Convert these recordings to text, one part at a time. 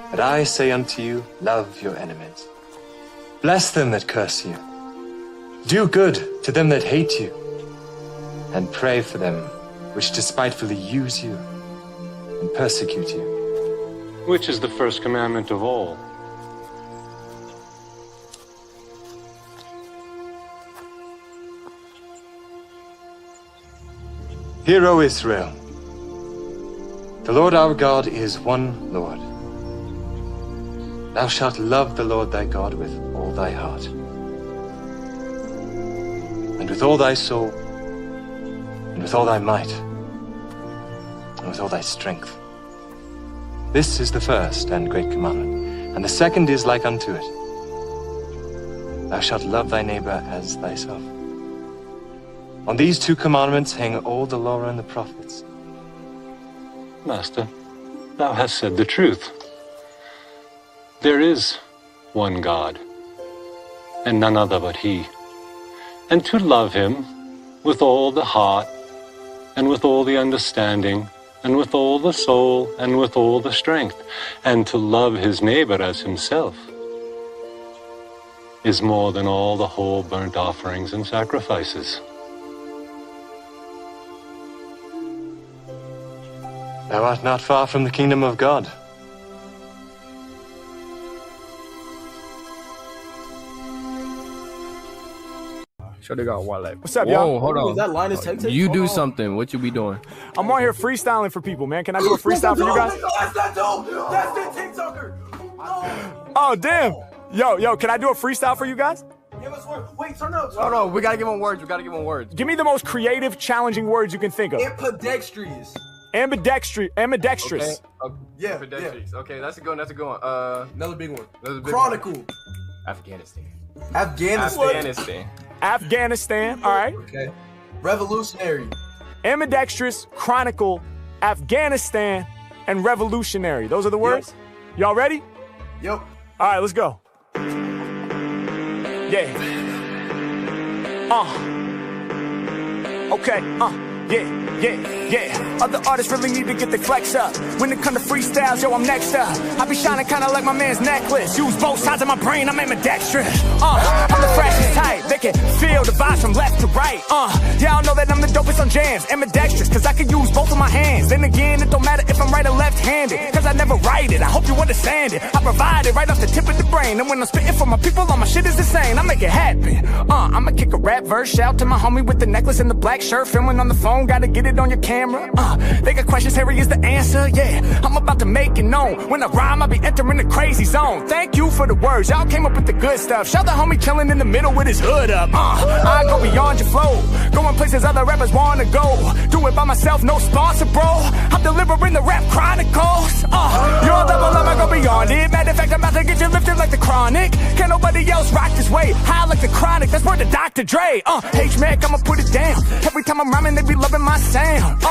But I say unto you, love your enemies. Bless them that curse you. Do good to them that hate you. And pray for them which despitefully use you and persecute you. Which is the first commandment of all? Hear, O Israel, the Lord our God is one Lord. Thou shalt love the Lord thy God with all thy heart, and with all thy soul, and with all thy might, and with all thy strength. This is the first and great commandment, and the second is like unto it. Thou shalt love thy neighbor as thyself. On these two commandments hang all the law and the prophets. Master, thou hast said the truth. There is one God, and none other but He. And to love Him with all the heart, and with all the understanding, and with all the soul, and with all the strength, and to love his neighbor as himself, is more than all the whole burnt offerings and sacrifices. Thou art not far from the kingdom of God. Sure, they got one leg. What's up, y'all? Whoa, hold on. Is that line is tempted? You do something. What you be doing? I'm on here freestyling for people, man. Can I do a freestyle for you guys? That's that dude! That's the TikToker! Oh, damn. Yo, can I do a freestyle for you guys? Give us one. Wait, turn up. Hold on. We gotta give him words. We gotta give him words. Give me the most creative, challenging words you can think of. Ambidextrous. Ambidextrous. Okay. Yeah, Ambidextrous. Okay, that's a good one. That's a good one. Another big one. Another big Chronicle. one. Afghanistan. Afghanistan. All right. Okay. Revolutionary. Ambidextrous, chronicle, Afghanistan, and revolutionary. Those are the words? Y'all ready? Yep. All right, let's go. Yeah. Okay. Yeah. Other artists really need to get their flex up. When it come to freestyles, yo, I'm next up. I be shining kinda like my man's necklace. Use both sides of my brain, I'm ambidextrous. I'm the freshest type. They can feel the vibes from left to right. Y'all know that I'm the dopest on jams. Ambidextrous, cause I can use both of my hands. Then again, it don't matter if I'm right or left-handed, cause I never write it. I hope you understand it. I provide it right off the tip of the brain. And when I'm spitting for my people, all my shit is insane. I make it happen. I'ma kick a rap verse. Shout to my homie with the necklace and the black shirt. Filming on the phone, gotta get it on your camera. They got questions, Harry is the answer. Yeah, I'm about to make it known. When I rhyme, I be entering the crazy zone. Thank you for the words, y'all came up with the good stuff. Shout the homie chilling in the middle with his hood up. I go beyond your flow, going places other rappers wanna go. Do it by myself, no sponsor, bro. I'm delivering the rap chronicles. Your level up, I go beyond it. Matter of fact, I'm about to get you lifted like the Chronic. Can't nobody else rock this way. High like the Chronic, that's word to Dr. Dre. H-Mac, I'ma put it down. Every time I'm rhyming, they be loving my sound.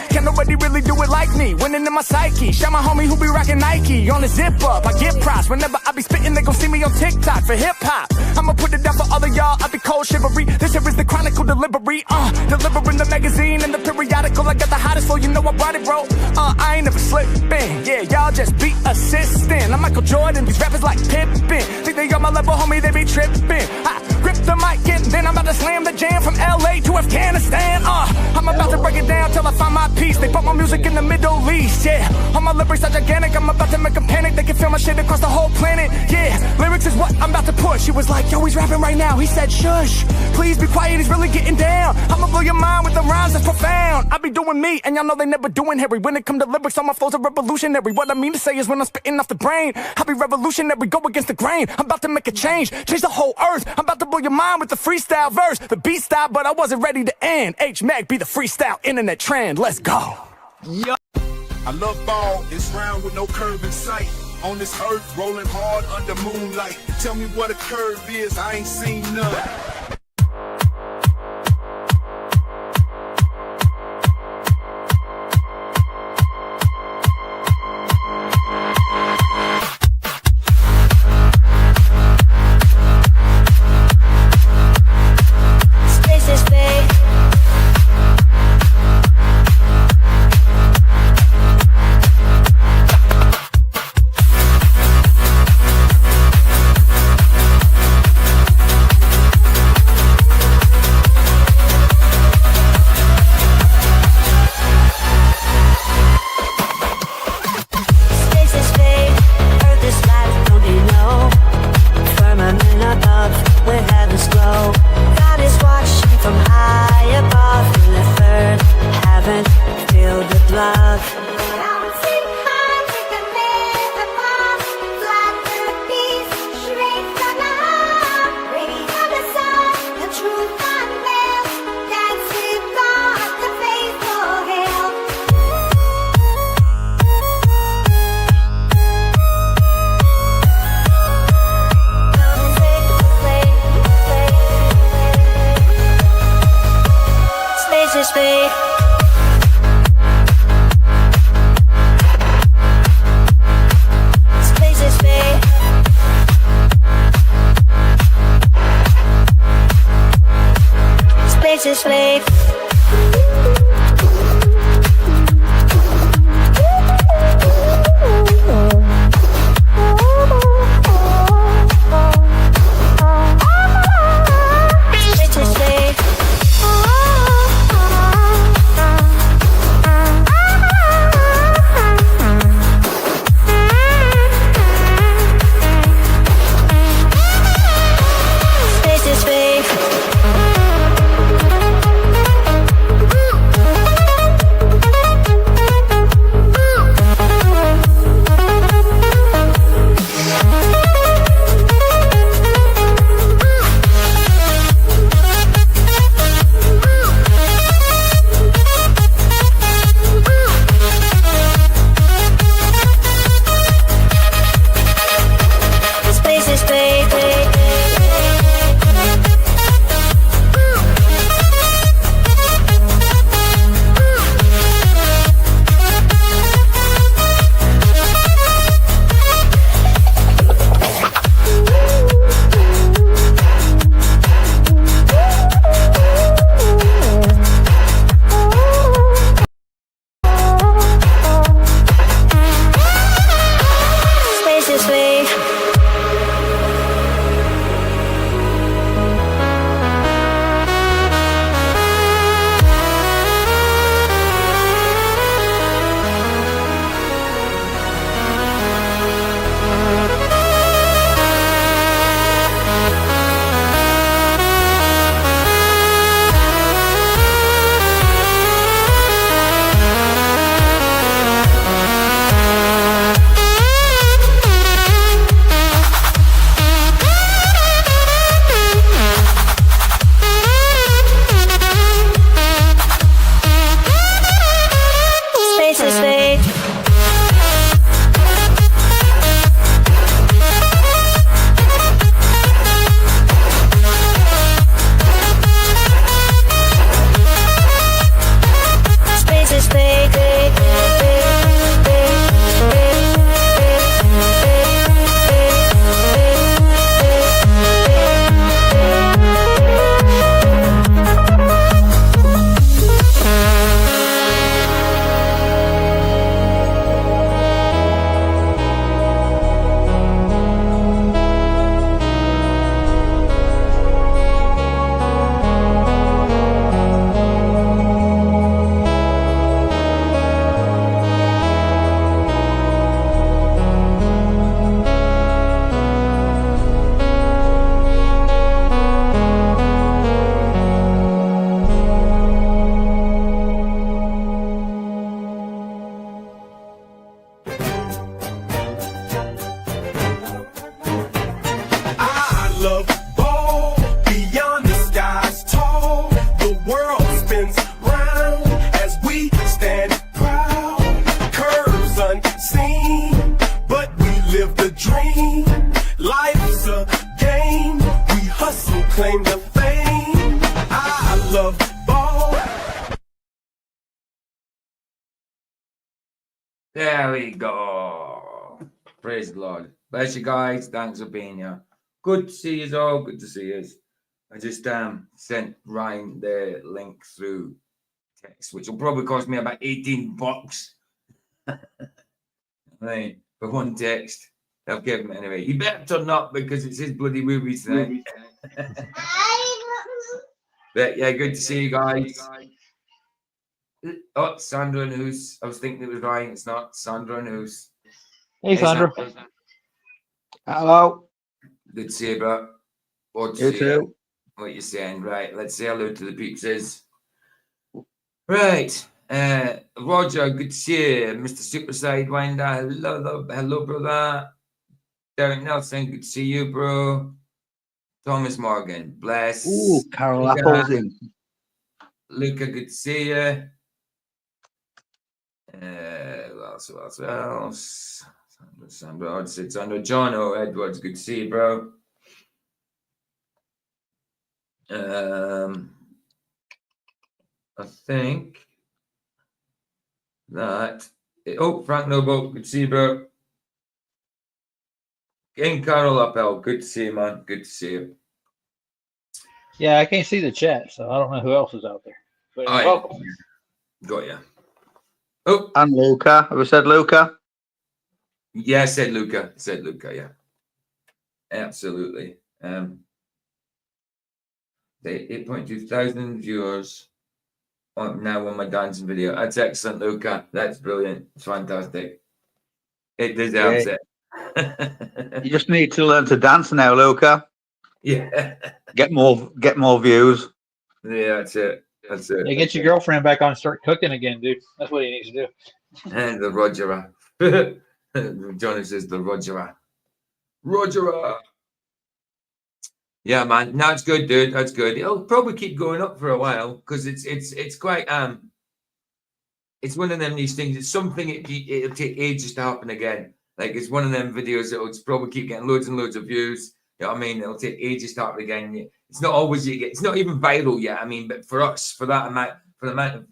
Can't nobody really do it like me. Winning in my psyche. Shout my homie who be rocking Nike. On the zip up, I get props. Whenever I be spitting, they gon' see me on TikTok for hip hop. I'ma put it down for all of y'all. I be cold shivery. This here is the Chronicle delivery. Delivering the magazine and the periodical. I got the hottest flow, you know I brought it, bro. I ain't never slipping. Yeah, y'all just be assisting. I'm Michael Jordan, these rappers like Pippen. Think they got my level, homie, they be tripping. I grip the mic and then I'm about to slam the jam from LA to Afghanistan. I'm about to break it down till I find my peace. They put my music in the Middle East, yeah. All my lyrics are gigantic, I'm about to make them panic. They can feel my shit across the whole planet, yeah. Lyrics is what I'm about to push. He was like, yo, he's rapping right now. He said, shush, please be quiet, he's really getting down. I'ma blow your mind with the rhymes that's profound. I be doing me, and y'all know they never doing Harry. When it come to lyrics, all my flows are revolutionary. What I mean to say is when I'm spitting off the brain, I be revolutionary, go against the grain. I'm about to make a change the whole earth. I'm about to blow your mind with the freestyle verse. The beat style, but I wasn't ready to end. H-Mac be the freestyle internet trend. Let's go. Yo. I love ball, it's round with no curve in sight. On this earth, rolling hard under moonlight. Tell me what a curve is, I ain't seen none. Space is fake. There we go. Praise the Lord. Bless you guys. Thanks for being here. Good to see you all. Good to see you. I just sent Ryan the link through text, which will probably cost me about $18. Right, for one text. I'll give him anyway. You better turn up because it's his bloody movie tonight. But yeah, good to see you guys. Oh, Sandra and Hoos. I was thinking it was Ryan. It's not. Sandra and Hoos. Hey, Sandra. Hello. Good to see you, bro. What You too. What you saying? Right, let's say hello to the peepses. Right. Roger, good to see you. Mr. Super Sidewinder. Hello, brother. Derek Nelson, good to see you, bro. Thomas Morgan, bless. Ooh, Carol Apple's in. Luca, good to see you. Who else? Sandra Odds, Sandra John O. Edwards, good to see you, bro. I think that. Oh, Frank Noble, good to see you, bro. King Carol Appel, good to see you, man. Good to see you. Yeah, I can't see the chat, so I don't know who else is out there. But All right. welcome. Got ya. Oh, And Luca. Have I said Luca? yeah, I said Luca. Yeah. Absolutely. The 8.2 thousand viewers now on my dancing video. That's excellent, Luca. That's brilliant. It's fantastic. It deserves it. You just need to learn to dance now, Luca. Yeah. Get more views. Yeah, that's it. That's it. Yeah, get your girlfriend back on and start cooking again, dude. That's what he needs to do. And the Roger. Johnny says the Roger. Roger. Yeah, man. No, it's good, dude. That's good. It'll probably keep going up for a while because it's quite it's one of them these things. It's something it'll take ages to happen again. Like it's one of them videos that'll probably keep getting loads and loads of views. You know what I mean? It'll take ages to happen again. It's not always it's not even viral yet. I mean, but for us, for the amount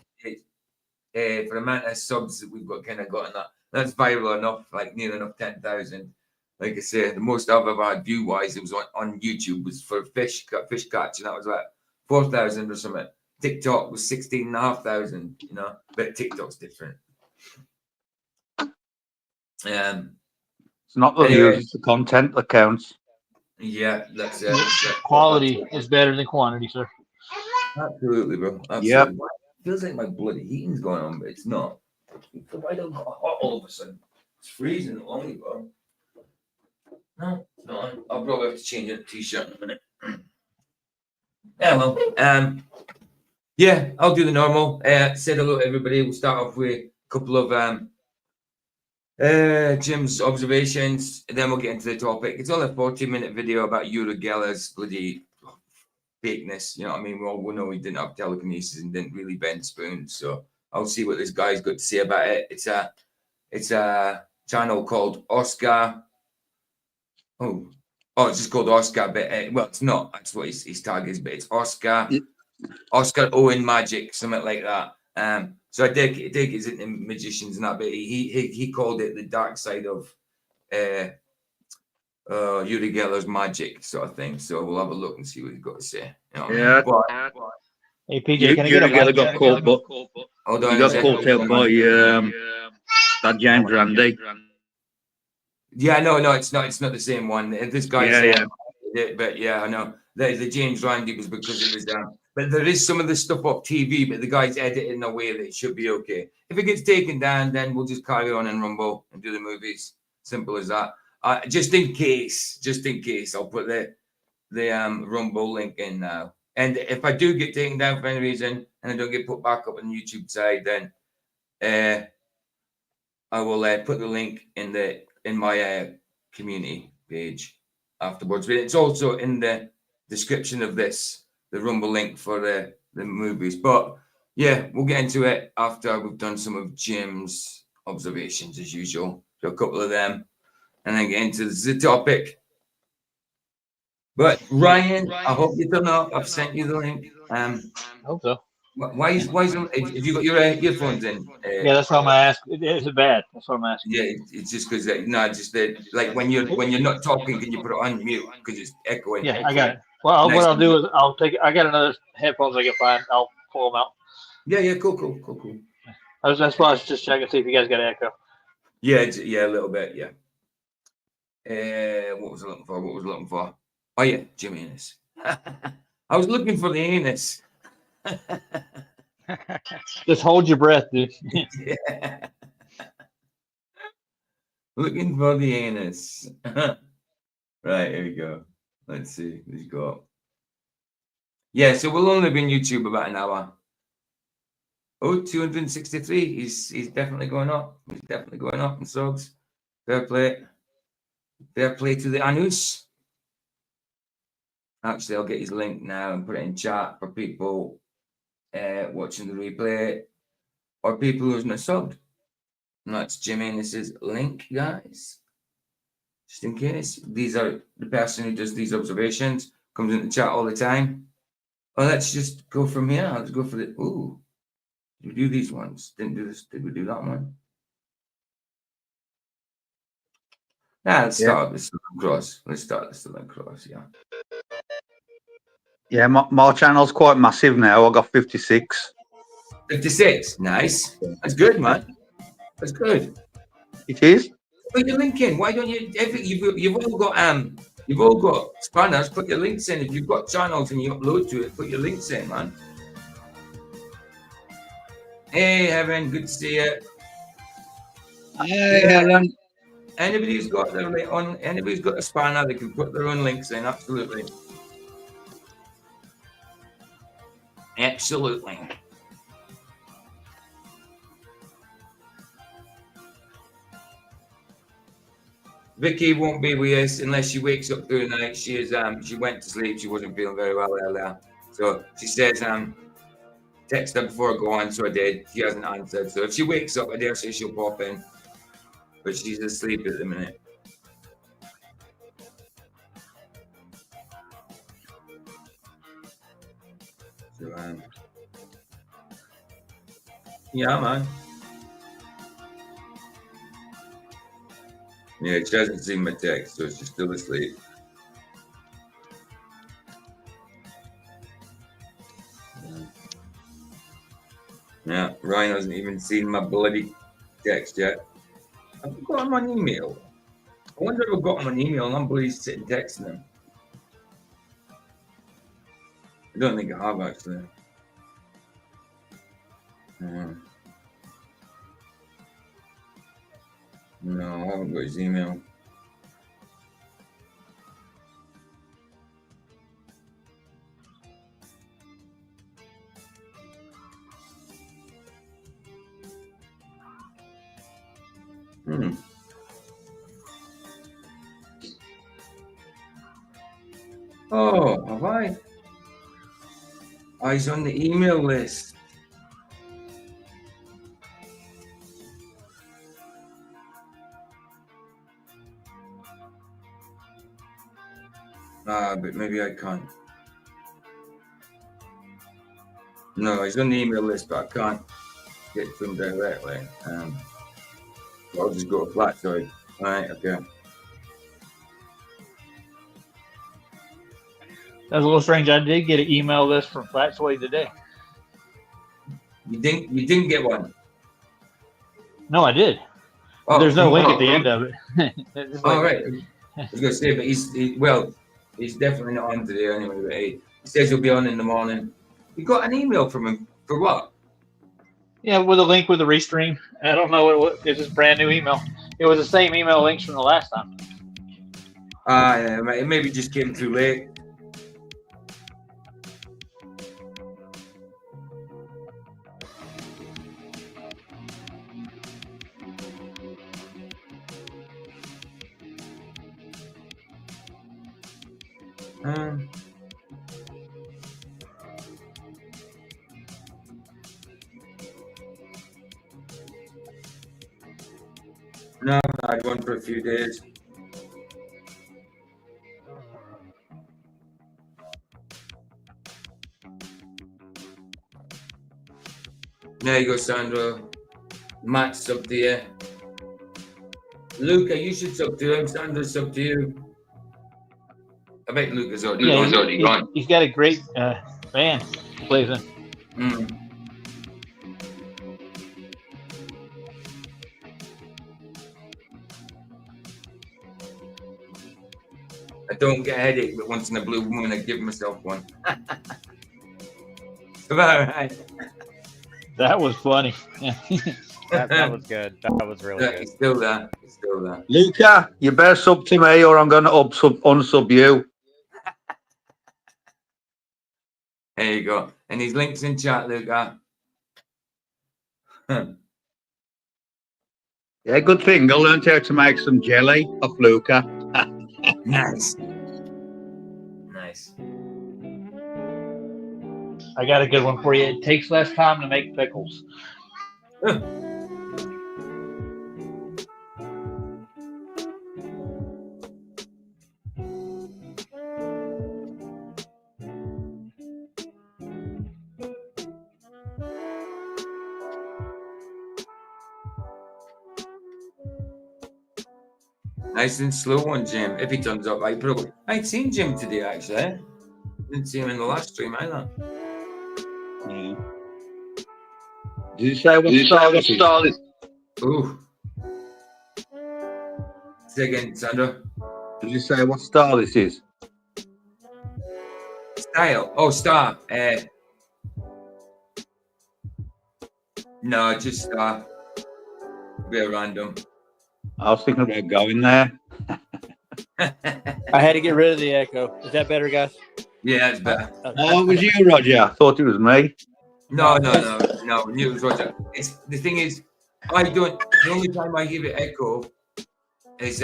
of subs that we've got kind of got in that's viral enough, like near enough 10,000. Like I said, the most I've ever had view wise, it was on YouTube was for fish catch, and that was like 4,000 or something. TikTok was 16,500, you know, but TikTok's different. It's not the anyway, views, it's the content that counts. Yeah, that's it. Quality is better than quantity, sir. Absolutely, bro. Absolutely. Yep. Feels like my bloody heating's going on, but it's not. Why don't got hot all of a sudden? It's freezing along, bro. No, it's not. I'll probably have to change a t-shirt in a minute. Yeah, well, yeah, I'll do the normal. Said hello to everybody. We'll start off with a couple of Jim's observations, and then we'll get into the topic. It's all a 40-minute video about Uri Geller's bloody fakeness. You know what I mean? We know he didn't have telekinesis and didn't really bend spoons. So I'll see what this guy's got to say about it. It's a channel called Oscar. Oh, it's just called Oscar, but well, it's not. That's what his tag is, but it's Oscar Owen Magic, something like that. So I dig it's into magicians and that, but he called it the dark side of Uri Geller's magic sort of thing. So we'll have a look and see what he's got to say. You know yeah. Hey PJ, can I get a Geller got caught, but he got caught out by that James Randi. Yeah, no, it's not the same one. This guy's but yeah, I know. The James Randi was because it was but there is some of the stuff off TV, but the guy's edited in a way that it should be okay. If it gets taken down, then we'll just carry on and rumble and do the movies. Simple as that. Just in case, I'll put the rumble link in now. And if I do get taken down for any reason and I don't get put back up on the YouTube side, then I will put the link in my community page afterwards. But it's also in the description of this, the rumble link for the movies. But yeah, we'll get into it after we've done some of Jim's observations as usual. So a couple of them, and then get into the topic. But Ryan, I hope you don't know. I've sent you the link. I hope so. Why is have you got your earphones in? Yeah, that's what I'm asking. Is it bad? That's what I'm asking. Yeah, it's just because just that like when you're not talking, can you put it on mute because it's echoing? Yeah, I got it. Well, what I'll do is I'll take it. I got another headphones I can find. I'll pull them out. Yeah, cool. That's why I was just checking to see if you guys got echo. Yeah, a little bit. Yeah. What was I looking for? Oh yeah, Jim Anus. I was looking for the anus. Just hold your breath, dude. Yeah. Looking for the anus. Right, here we go. Let's see. Let's go. Yeah, so we'll only be on YouTube about an hour. Oh, 263. He's definitely going up. He's definitely going up in subs. Fair play. Fair play to the Anus. Actually, I'll get his link now and put it in chat for people watching the replay or people who's not subbed. And that's Jim Anus's link, guys. Just in case. These are the person who does these observations, comes into chat all the time. Oh, let's just go from here. Let's go for the. Ooh. Did we do these ones? Didn't do this. Did we do that one? Let's start this across. Let's start this across, yeah. Yeah, my channel's quite massive now. I got 56. 56. Nice. That's good, man. That's good. It is? Put your link in. Why don't you? You've all got spanners. Put your links in. If you've got channels and you upload to it, put your links in, man. Hey, Evan, good to see you. Hey, Helen. Anybody's got their anybody's got a spanner, they can put their own links in. Absolutely. Absolutely. Vicky won't be with us unless she wakes up through the night. She went to sleep. She wasn't feeling very well earlier. So she says, text her before I go on. So I did. She hasn't answered. So if she wakes up, I dare say she'll pop in. But she's asleep at the minute. So, yeah, man. Yeah, she hasn't seen my text, so she's still asleep. Yeah, Ryan hasn't even seen my bloody text yet. I've got him on email. I wonder if I've got him on email and I'm bloody sitting texting him. I don't think I have, actually. No, I haven't got his email. Oh, have I? Oh, he's on the email list. But maybe I can't. No, he's on the email list, but I can't get to him directly. I'll just go to Flatsoid. All right, okay. That's a little strange. I did get an email list from Flatsoid today. You didn't get one? No, I did. Oh, there's no link at the end of it. All right. I was going to say, but he's definitely not on today anyway. But he says he'll be on in the morning. You got an email from him for what? Yeah, with a link with the restream. I don't know what it was. It's just brand new email. It was the same email links from the last time. Yeah, it maybe just came too late. No, I had one for a few days. There you go, Sandra. Matt sub to you. Luca, you should sub to him. Sandra sub to you. I bet Luca's already gone. He's got a great band plays in. I don't get a headache, but once in a blue moon, I give myself one. All right. That was funny. that was good. That was really good. It's still there. Luca, you better sub to me or I'm going to unsub you. There you go. And his links in chat, Luca. Yeah, good thing. I learned how to make some jelly off Luca. Nice. I got a good one for you. It takes less time to make pickles. Nice and slow one, Jim. If he turns up, I ain't seen Jim today, actually. Didn't see him in the last stream either. Yeah. Did you say what style it is? Ooh. Say again, Sandra. Did you say what style this is? Style. Oh, star. No, just star. Bit random. I was thinking about going there. I had to get rid of the echo. Is that better, guys? Yeah, it's better. Oh, it was you, Roger. I thought it was me. No. Knew it was Roger. It's the thing is, I don't. The only time I hear it echo is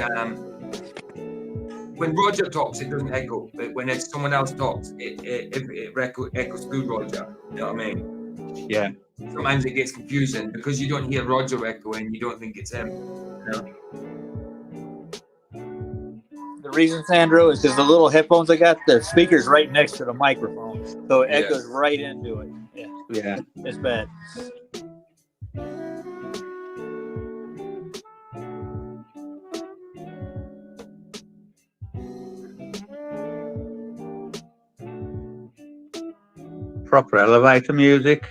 when Roger talks. It doesn't echo, but when it's someone else talks, it echoes through Roger. You know what I mean? Yeah. Sometimes it gets confusing because you don't hear Roger echoing. You don't think it's him. You know? The reason, Sandro, is because the little headphones I got, the speaker's right next to the microphone, so it echoes right into it. Yeah. It's bad. Proper elevator music.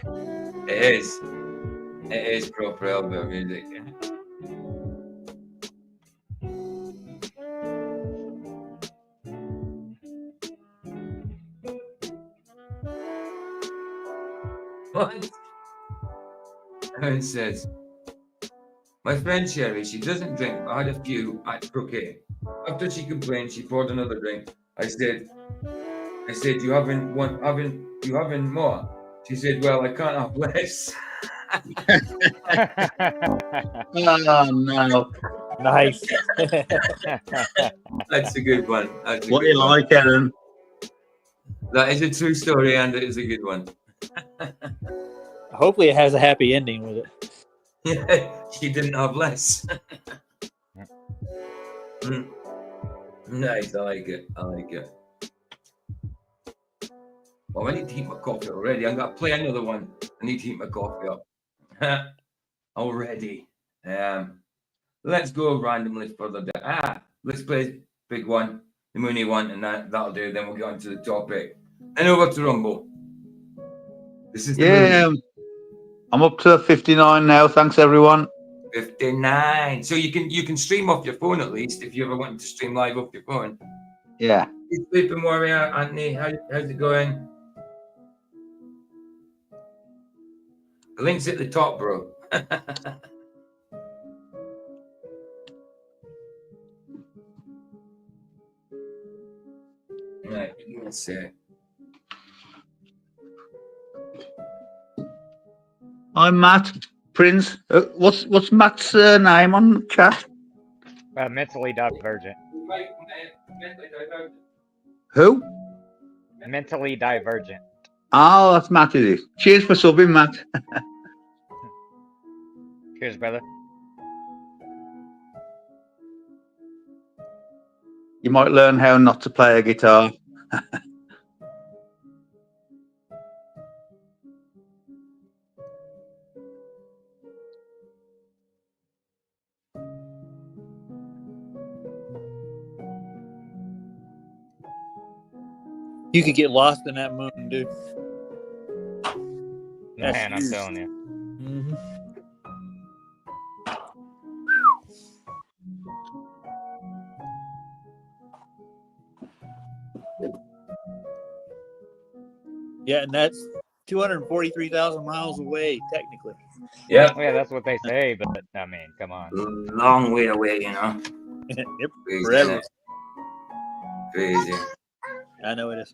It is. It is proper elevator music. What? Owen says, my friend Sherry, she doesn't drink. I had a few at croquet. After she complained, she poured another drink. I said, you having more? She said, well, I can't have less. Oh, no. Nice. That's a good one. What do you like, Aaron? That is a true story, and it is a good one. Hopefully, it has a happy ending with it. Yeah, she didn't have less. Nice, I like it. Well, I need to heat my coffee already. I'm gonna play another one. I need to heat my coffee up already. Let's go randomly further down. Let's play big one, the Mooney one, and that'll do. Then we'll get on to the topic. And over to Rumble. This is the Mooney. I'm up to 59 now. Thanks, everyone. 59. So you can stream off your phone at least if you ever want to stream live off your phone. Yeah. You sleeping, Warrior, Anthony? How's it going? The link's at the top, bro. Right, let's see. I'm Matt Prince. What's Matt's name on chat? Mentally divergent. Who? Mentally divergent. Oh, that's Matt, is it? Cheers for subbing, Matt. Cheers, brother. You might learn how not to play a guitar. You could get lost in that moon, dude. Man, I'm telling you. Mm-hmm. Yeah, and that's 243,000 miles away, technically. Yeah. Yeah, that's what they say, but I mean, come on. Long way away, you know. Yep, Crazy, forever. Crazy. I know it is.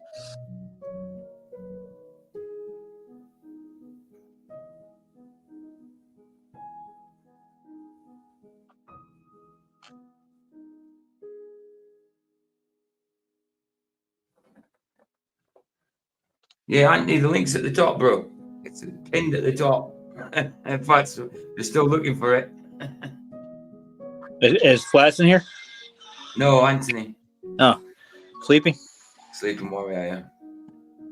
Yeah, Anthony, the link's at the top, bro. It's pinned at the top. In fact, we're still looking for it. Is Flats in here? No, Anthony. Oh, sleeping? Sleeping Warrior, yeah.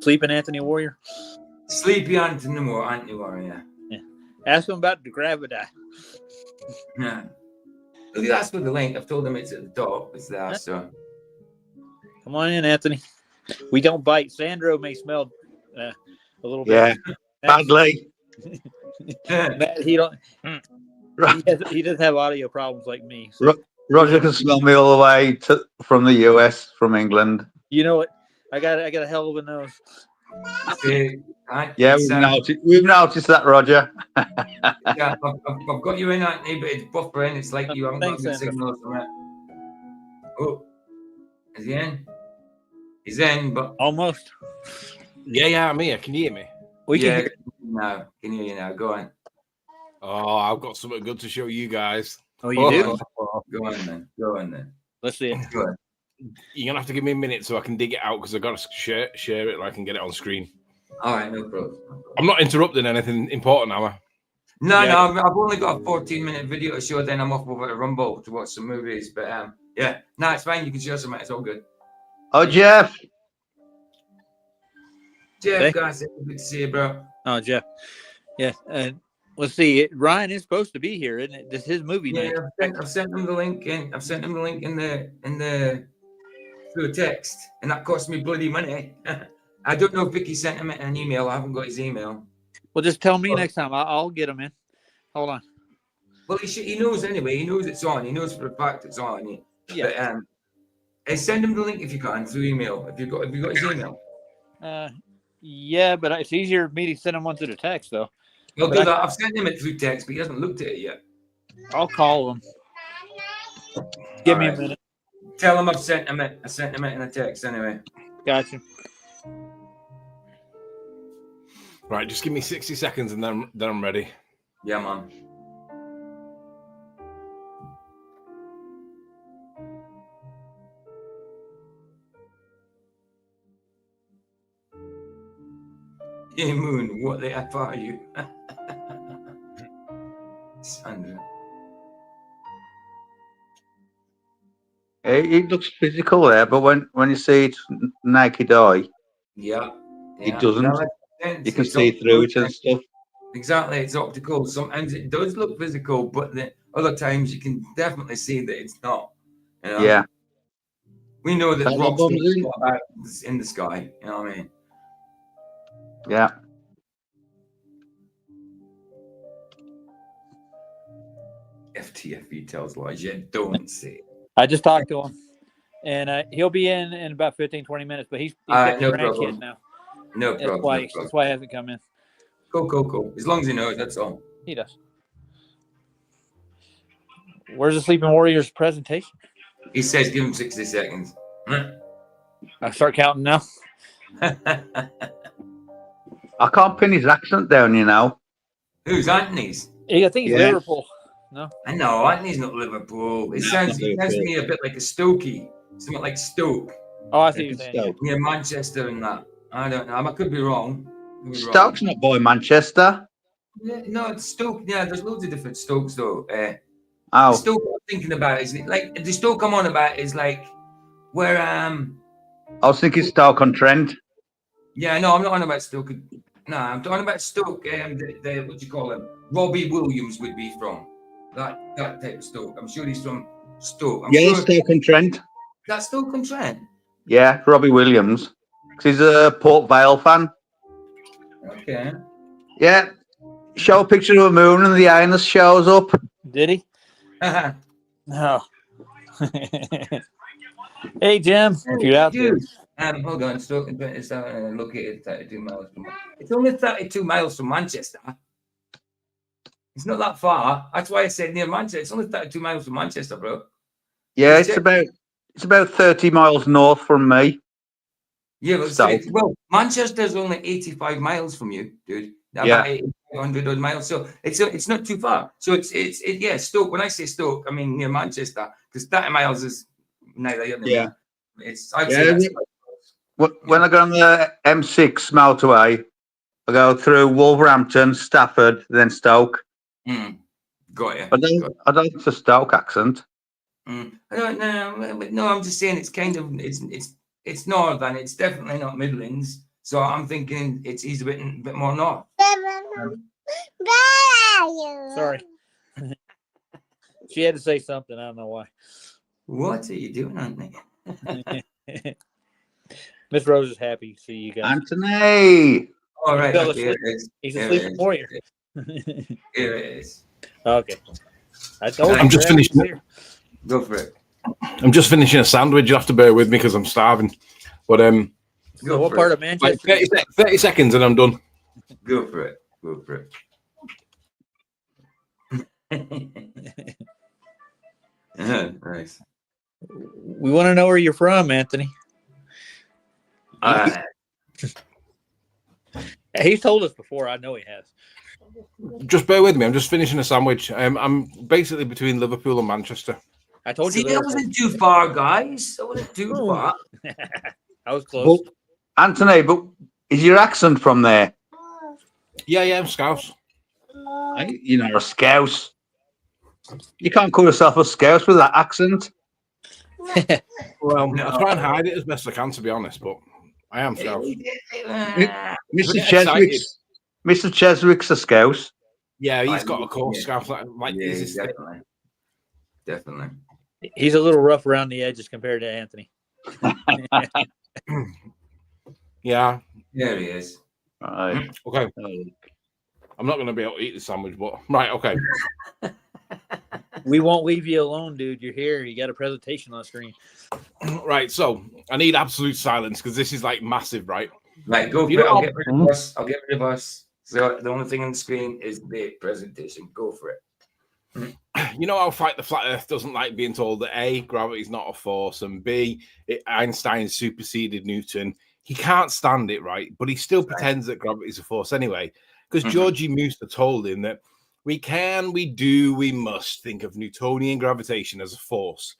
Sleeping Anthony Warrior? Sleepy Anthony Warrior. Yeah. Ask him about the gravity. Yeah. Look, that's for the link. I've told him it's at the top. It's there, so. Come on in, Anthony. We don't bite. Sandro may smell a little bit. Yeah, badly. Matt, he don't. He doesn't have audio problems like me. So. Roger can smell me all the way from the US, from England. You know what? I got a hell of a nose. Yeah, we've noticed that, Roger. Yeah, I've got you in, Anthony, but it's buffering. It's like you haven't got a good signal or something. Oh, is he in? He's in, but almost. Yeah, I'm here. Can you hear me? We can hear you now. Can hear you now. Go on. Oh, I've got something good to show you guys. Oh, you do? Go on then. Go on then. Let's see it. Go on. You're gonna have to give me a minute so I can dig it out because I've got to share it. I can get it on screen. All right, no problem. I'm not interrupting anything important, am I? No, I've only got a 14-minute video to show. Then I'm off over to Rumble to watch some movies. But yeah, no, it's fine. You can show some. It's all good. Oh, Jeff. Jeff, guys, good to see you, bro. Oh, Jeff. Yeah. Let's see. Ryan is supposed to be here, isn't it? This is his movie night. I've sent him the link, and I've sent him the link in the through a text, and that cost me bloody money. I don't know if Vicky sent him an email. I haven't got his email. Well, just tell me next time. I'll get him in. Hold on. Well, he knows anyway. He knows it's on. He knows for a fact it's on. Yeah. But send him the link if you can through email. Have you got his email? Yeah, but it's easier for me to send him one through the text though. I'll do that. I've sent him it through text, but he hasn't looked at it yet. I'll call him. Give me a minute. Tell him I've sent him it. I sent him it in a text anyway. Gotcha. Right, just give me 60 seconds and then I'm ready. Yeah, man. Hey, Moon, what the F are you? Sandra. It looks physical there, but when you see it naked eye, it doesn't. No, you can see through it and stuff. Exactly, it's optical. Sometimes it does look physical, but the other times you can definitely see that it's not. You know? Yeah. We know that rocks in the sky. You know what I mean? Yeah. FTFE tells lies. Yeah, don't say it. I just talked to him, and he'll be in about 15-20 minutes. But he's got no the problem. grandkid now. No problem. That's why he hasn't come in. Cool. As long as he knows, that's all. He does. Where's the Sleeping Warriors presentation? He says give him 60 seconds. I start counting now. I can't pin his accent down, you know. Who's Anthony's? I think he's Liverpool. No, I know Anthony's not Liverpool. It sounds to me a bit like a Stokey, something like Stoke. Oh, I see what you're saying. Yeah, Manchester and that. I don't know. I could be wrong. Stoke's not by Manchester. Yeah, no, it's Stoke. Yeah, there's loads of different Stokes though. Oh, the Stoke I'm thinking about is like the Stoke I'm on about is like where I was thinking Stoke on Trent. Yeah, no, I'm not on about Stoke. No, I'm talking about Stoke. The what do you call him? Robbie Williams would be from that type of Stoke. I'm sure he's from Stoke. Stoke on Trent. That's Stoke on Trent. Yeah, Robbie Williams. He's a Port Vale fan. Okay. Yeah. Show a picture of a moon and the anus shows up. Did he? No. Hey, Jim, if you're out there. Hold on. Stoke and Trent is located 32 miles from. It's only 32 miles from Manchester. It's not that far. That's why I said near Manchester. It's only 32 miles from Manchester, bro. Yeah, it's about 30 miles north from me. Yeah, but Manchester's only 85 miles from you, dude. About 800 odd miles. So it's not too far. So it's Stoke. When I say Stoke, I mean near Manchester, because 30 miles is neither here nor there. I'd say that's when I go on the M6 motorway, I go through Wolverhampton, Stafford, then Stoke. Got you. I don't it's a Stoke accent. I don't know. No, I'm just saying it's kind of it's northern. It's definitely not Midlands. So I'm thinking he's a bit more north. Sorry. She had to say something. I don't know why. What are you doing, Anthony? Miss Rose is happy to see you guys. Anthony. All right, fell here asleep. it is. He's a Here it sleeping is. warrior. Here it is. Okay. I told you. I'm just Brad was finishing. here. Go for it. I'm just finishing a sandwich. You have to bear with me because I'm starving. But So Go what for part it. of Manchester? like 30 seconds and I'm done. Go for it. Go for it. Nice. We want to know where you're from, Anthony. All right. He's told us before. I know he has. Just bear with me. I'm just finishing a sandwich. I'm basically between Liverpool and Manchester. I told See, you. that wasn't too far, guys. That wasn't too far. I was close. But, Anthony, but is your accent from there? Yeah, I'm Scouse. You know, a Scouse. You can't call yourself a Scouse with that accent. Well, No. I try and hide it as best I can, to be honest, but I am Scouse. Mr. get Cheswick's a Scouse. Yeah, he's got a course, Yeah. Scouse. Like Yeah, this is definitely. Definitely. He's a little rough around the edges compared to Anthony. Yeah. There he is. Right. Okay. I'm not going to be able to eat the sandwich, but right. Okay. We won't leave you alone, dude. You're here. You got a presentation on screen. Right. So I need absolute silence because this is like massive, right? Right, go for You it. know, I'll get rid of us. I'll get rid of us. So the only thing on the screen is the presentation. Go for it. You know how Fight the Flat Earth doesn't like being told that A, gravity's not a force, and B, Einstein superseded Newton. He can't stand it, right? But he still pretends that gravity's a force anyway. Because Georgie Musa told him that we can, we do, we must think of Newtonian gravitation as a force.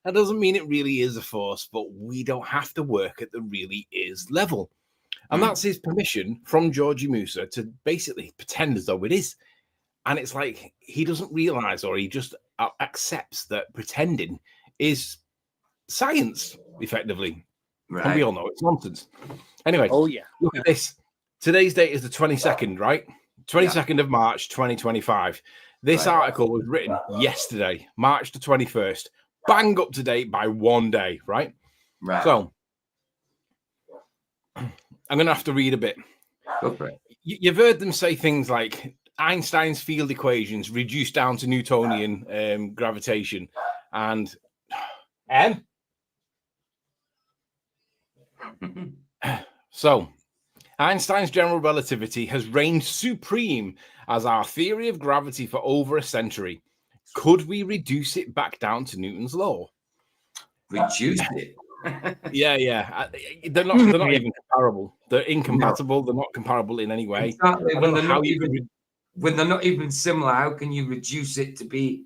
That doesn't mean it really is a force, but we don't have to work at the really is level. And that's his permission from Georgie Musa to basically pretend as though it is. And it's like he doesn't realize, or he just accepts that pretending is science, effectively. Right. And we all know it's nonsense. Anyway, Oh yeah. look at this. Today's date is the 22nd, right? 22nd of March, 2025. This article was written yesterday, March the 21st. Bang up to date by 1 day, right? Right. So I'm going to have to read a bit. Go for it. You've heard them say things like Einstein's field equations reduced down to Newtonian gravitation. And so Einstein's general relativity has reigned supreme as our theory of gravity for over a century. Could we reduce it back down to Newton's law? Reduce it. Yeah. They're not even comparable. They're incompatible. They're not comparable in any way. Exactly. I When don't they're know how not you even can when they're not even similar, how can you reduce it to be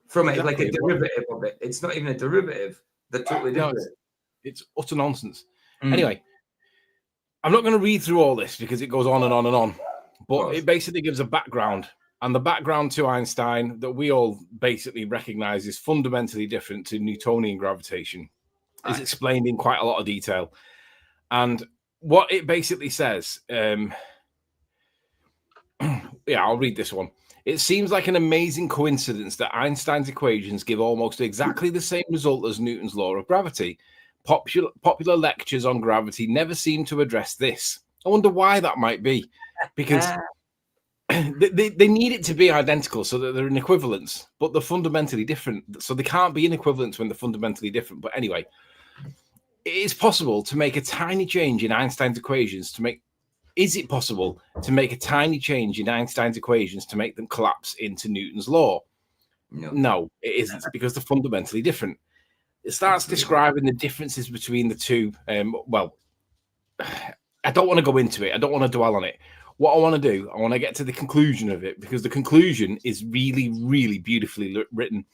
from it like a Exactly. derivative of it? It's not even a derivative. They're totally No, different. it's utter nonsense. Anyway, I'm not going to read through all this because it goes on and on and on, but it basically gives a background. And the background to Einstein that we all basically recognize is fundamentally different to Newtonian gravitation. Is explained in quite a lot of detail. And what it basically says, I'll read this one. It seems like an amazing coincidence that Einstein's equations give almost exactly the same result as Newton's law of gravity. Popular lectures on gravity never seem to address this. I wonder why that might be. Because they need it to be identical so that they're in equivalence, but they're fundamentally different. So they can't be in equivalence when they're fundamentally different. But anyway, it is possible to make a tiny change in Einstein's equations to make. Is it possible to make a tiny change in Einstein's equations to make them collapse into Newton's law? No, it isn't, because they're fundamentally different. It starts describing the differences between the two. Well, I don't want to go into it. I don't want to dwell on it. What I want to do, I want to get to the conclusion of it, because the conclusion is really, really beautifully written.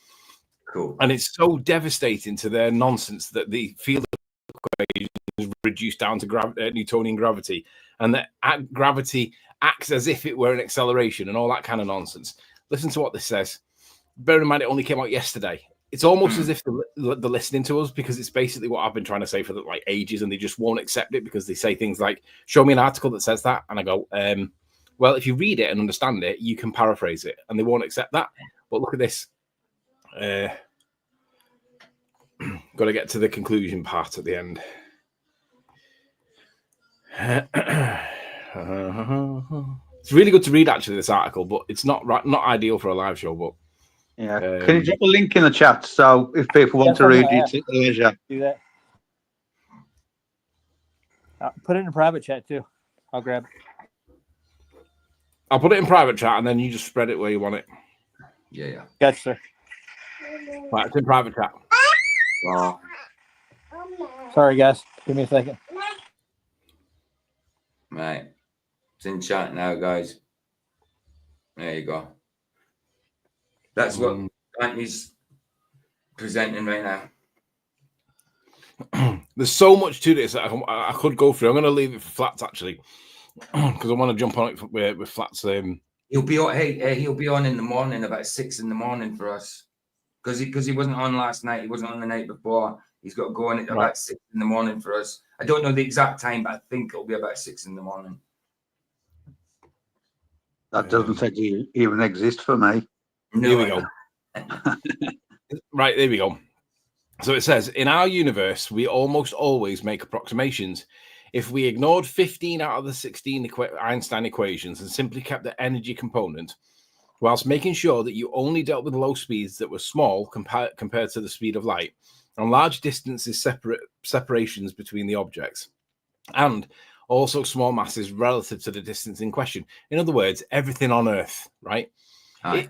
Cool. And it's so devastating to their nonsense that the field equation is reduced down to Newtonian gravity, and that gravity acts as if it were an acceleration and all that kind of nonsense. Listen to what this says. Bear in mind, it only came out yesterday. It's almost as if they're listening to us, because it's basically what I've been trying to say for like ages, and they just won't accept it because they say things like, show me an article that says that. And I go, well, if you read it and understand it, you can paraphrase it, and they won't accept that. But look at this. Got to get to the conclusion part at the end. It's really good to read, actually, this article, but it's not ideal for a live show. But Yeah. Can you drop a link in the chat so if people want to read it at leisure? Do that. Put it in a private chat too. I'll grab it. I'll put it in private chat, and then you just spread it where you want it. Yeah. Gotcha, sir. Right, it's in private chat. Wow. Sorry, guys. Give me a second. Right. It's in chat now, guys. There you go. That's what Anthony's presenting right now. There's so much to this that I could go through. I'm going to leave it for Flats, actually, because I want to jump on it with Flats. He'll be on. He'll be on in the morning, about 6 a.m. for us, because he wasn't on last night. He wasn't on the night before. He's got to go on at about 6 a.m. for us. I don't know the exact time, but I think it'll be about 6 a.m. That doesn't even exist for me. No, Here we go. Right, there we go. So it says, in our universe, we almost always make approximations. If we ignored 15 out of the 16 Einstein equations and simply kept the energy component, whilst making sure that you only dealt with low speeds that were small compared to the speed of light, and large distances separations between the objects, and also small masses relative to the distance in question. In other words, everything on Earth, right?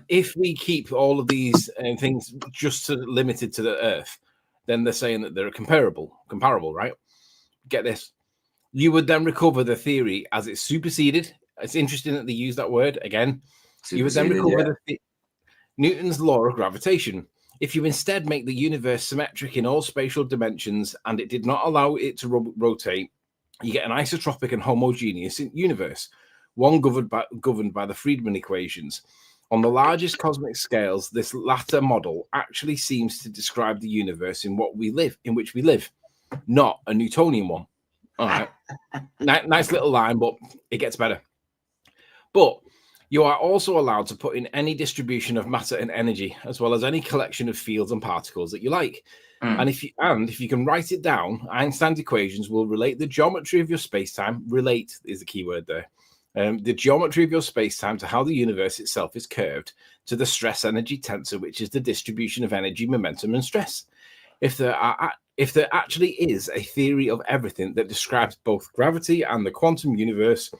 If we keep all of these things just limited to the Earth, then they're saying that they're comparable, right? Get this. You would then recover the theory as it's superseded. It's interesting that they use that word again. You would then recover Newton's law of gravitation. If you instead make the universe symmetric in all spatial dimensions and it did not allow it to rotate, you get an isotropic and homogeneous universe, one governed by the Friedmann equations. On the largest cosmic scales, this latter model actually seems to describe the universe in which we live, not a Newtonian one. All right. Nice little line, but it gets better. But you are also allowed to put in any distribution of matter and energy, as well as any collection of fields and particles that you like. And if you can write it down, Einstein's equations will relate the geometry of your space-time. Relate is the key word there. The geometry of your space-time to how the universe itself is curved, to the stress-energy tensor, which is the distribution of energy, momentum, and stress. If there actually is a theory of everything that describes both gravity and the quantum universe,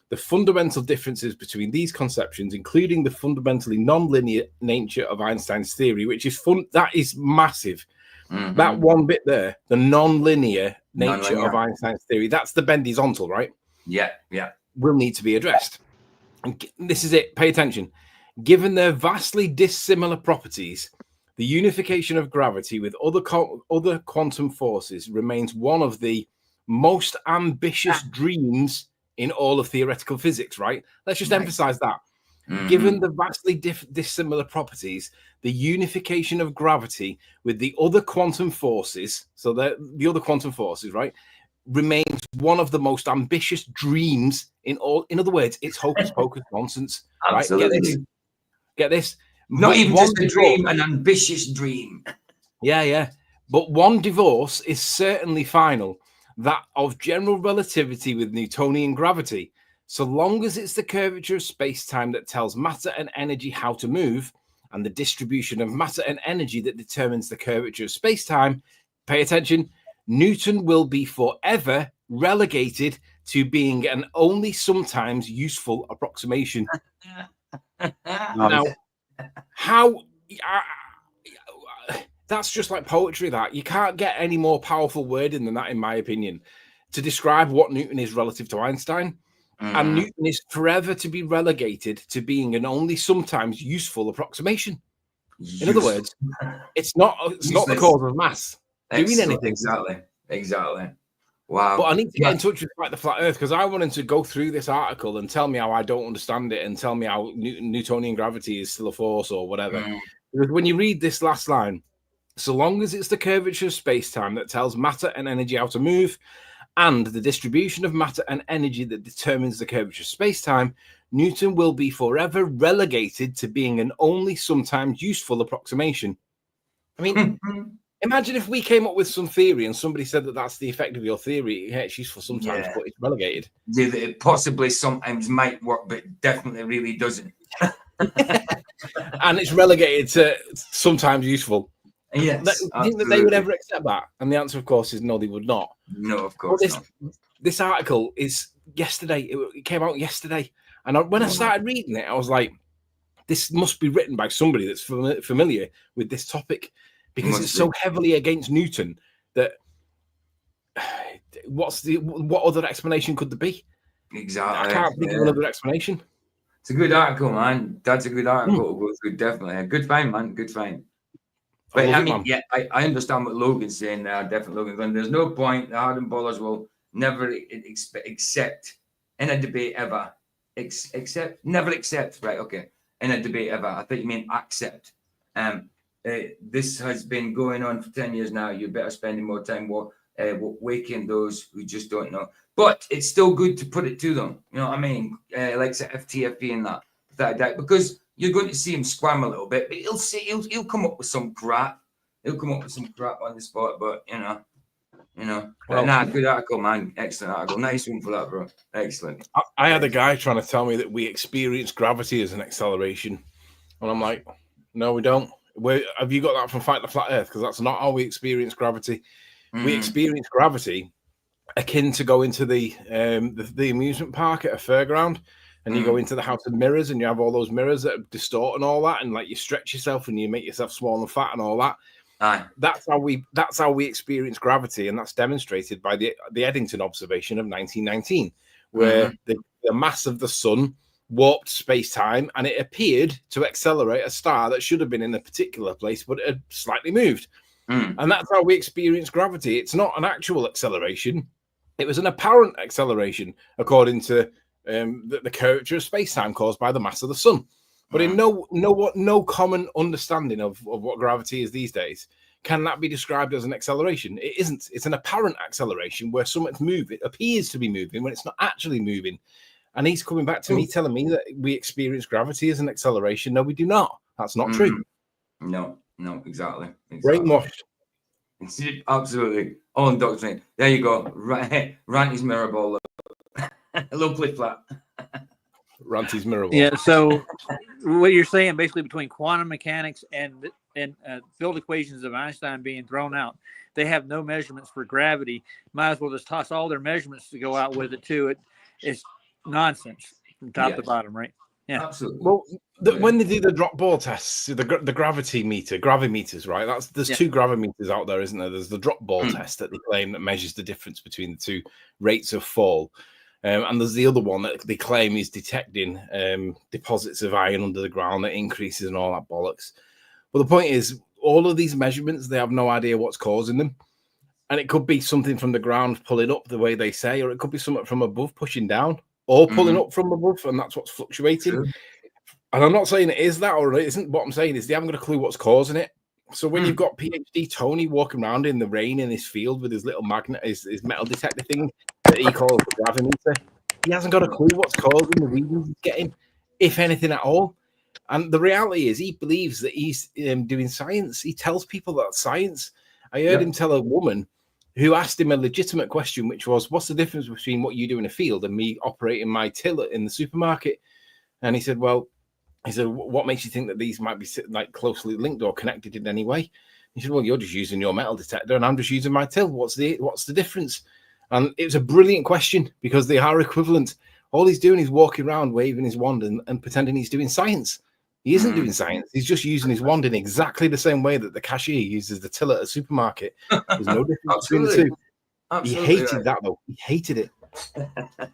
the fundamental differences between these conceptions, including the fundamentally non-linear nature of Einstein's theory, which is that is massive. That one bit there, the non-linear nature of Einstein's theory, that's the bendizontal, right? Yeah. Will need to be addressed. And this is it. Pay attention. Given their vastly dissimilar properties, the unification of gravity with other quantum forces remains one of the most ambitious dreams in all of theoretical physics, right? Let's just emphasize that. Given the vastly dissimilar properties, the unification of gravity with the other quantum forces, so the other quantum forces, right, remains one of the most ambitious dreams in all. In other words, it's hocus pocus nonsense, right? Absolutely. Get this. Not even just a dream, an ambitious dream. Yeah. But one divorce is certainly final, that of general relativity with Newtonian gravity. So long as it's the curvature of space-time that tells matter and energy how to move, and the distribution of matter and energy that determines the curvature of space-time, pay attention, Newton will be forever relegated to being an only sometimes useful approximation. Now, how... that's just like poetry, that. You can't get any more powerful wording than that, in my opinion, to describe what Newton is relative to Einstein. And Newton is forever to be relegated to being an only sometimes useful approximation. In other words, it's not the cause of mass doing anything. Exactly. Wow. But I need to get in touch with the Flat Earth, because I wanted to go through this article and tell me how I don't understand it and tell me how Newtonian gravity is still a force or whatever. Because when you read this last line, so long as it's the curvature of space-time that tells matter and energy how to move, and the distribution of matter and energy that determines the curvature of space-time, Newton will be forever relegated to being an only sometimes useful approximation. I mean, Imagine if we came up with some theory and somebody said that that's the effect of your theory. Yeah, it's useful sometimes, Yeah. but it's relegated. Yeah, that it possibly sometimes might work, but definitely really doesn't. And it's relegated to sometimes useful. Yes, Do you think that they would ever accept that? And the answer, of course, is no, they would not. No, of course not. This article is yesterday. It came out yesterday. And when I started reading it, I was like, this must be written by somebody that's familiar with this topic, because it's so heavily against Newton that what other explanation could there be? Exactly. I can't think of another explanation. It's a good article, man. That's a good article to go through, definitely. A good find, man. Good find. But I mean, yeah, I understand what Logan's saying there. Definitely, Logan's going, there's no point. The hardened ballers will never accept in a debate ever. Never accept. Right, okay. In a debate ever. I think you mean accept. This has been going on for 10 years now. You're better spending more time waking those who just don't know. But it's still good to put it to them. You know what I mean? Like FTFP and that, because you're going to see him squirm a little bit, but he'll come up with some crap. He'll come up with some crap on the spot, but you know. Well, good article, man. Excellent article. Nice one for that, bro. Excellent. I had a guy trying to tell me that we experience gravity as an acceleration, and I'm like, no, we don't. Have you got that from Fight the Flat Earth? Because that's not how we experience gravity. We experience gravity akin to go into the amusement park at a fairground, and you go into the house of mirrors, and you have all those mirrors that distort and all that, and like you stretch yourself and you make yourself small and fat and all that. That's how we experience gravity, and that's demonstrated by the Eddington observation of 1919, where the mass of the sun warped space-time, and it appeared to accelerate a star that should have been in a particular place, but it had slightly moved. And that's how we experience gravity. It's not an actual acceleration. It was an apparent acceleration, according to the curvature of space-time caused by the mass of the sun. But in no common understanding of what gravity is these days can that be described as an acceleration. It isn't. It's an apparent acceleration where something's moving, it appears to be moving when it's not actually moving. And he's coming back to me telling me that we experience gravity as an acceleration. No, we do not. That's not true. No, exactly. Brainwashed. Absolutely. All indoctrinated. There you go. Ranty's mirror ball. Hello, flip flat. Ranty's mirror ball. Yeah, so what you're saying basically between quantum mechanics and field equations of Einstein being thrown out, they have no measurements for gravity. Might as well just toss all their measurements to go out with it too. It's nonsense from top to bottom, right? Yeah, absolutely. Well, when they do the drop ball tests, the gravity meter, gravimeters, right? There's two gravimeters out there, isn't there? There's the drop ball test that they claim that measures the difference between the two rates of fall. And there's the other one that they claim is detecting deposits of iron under the ground that increases and all that bollocks. Well, the point is, all of these measurements, they have no idea what's causing them. And it could be something from the ground pulling up the way they say, or it could be something from above pushing down, or pulling up from above, and that's what's fluctuating. Sure. And I'm not saying it is that or it isn't. What I'm saying is they haven't got a clue what's causing it. So when you've got PhD Tony walking around in the rain in his field with his little magnet, his metal detector thing that he calls the gravimeter, he hasn't got a clue what's causing the readings he's getting, if anything at all. And the reality is he believes that he's doing science. He tells people that's science. I heard him tell a woman who asked him a legitimate question, which was, what's the difference between what you do in a field and me operating my till in the supermarket? And he said, well, what makes you think that these might be like closely linked or connected in any way? He said, well, you're just using your metal detector and I'm just using my till. What's the difference? And it was a brilliant question because they are equivalent. All he's doing is walking around waving his wand and pretending he's doing science. He isn't doing science. He's just using his wand in exactly the same way that the cashier uses the till at a supermarket. There's no difference between the two. Absolutely. He hated that, though. He hated it.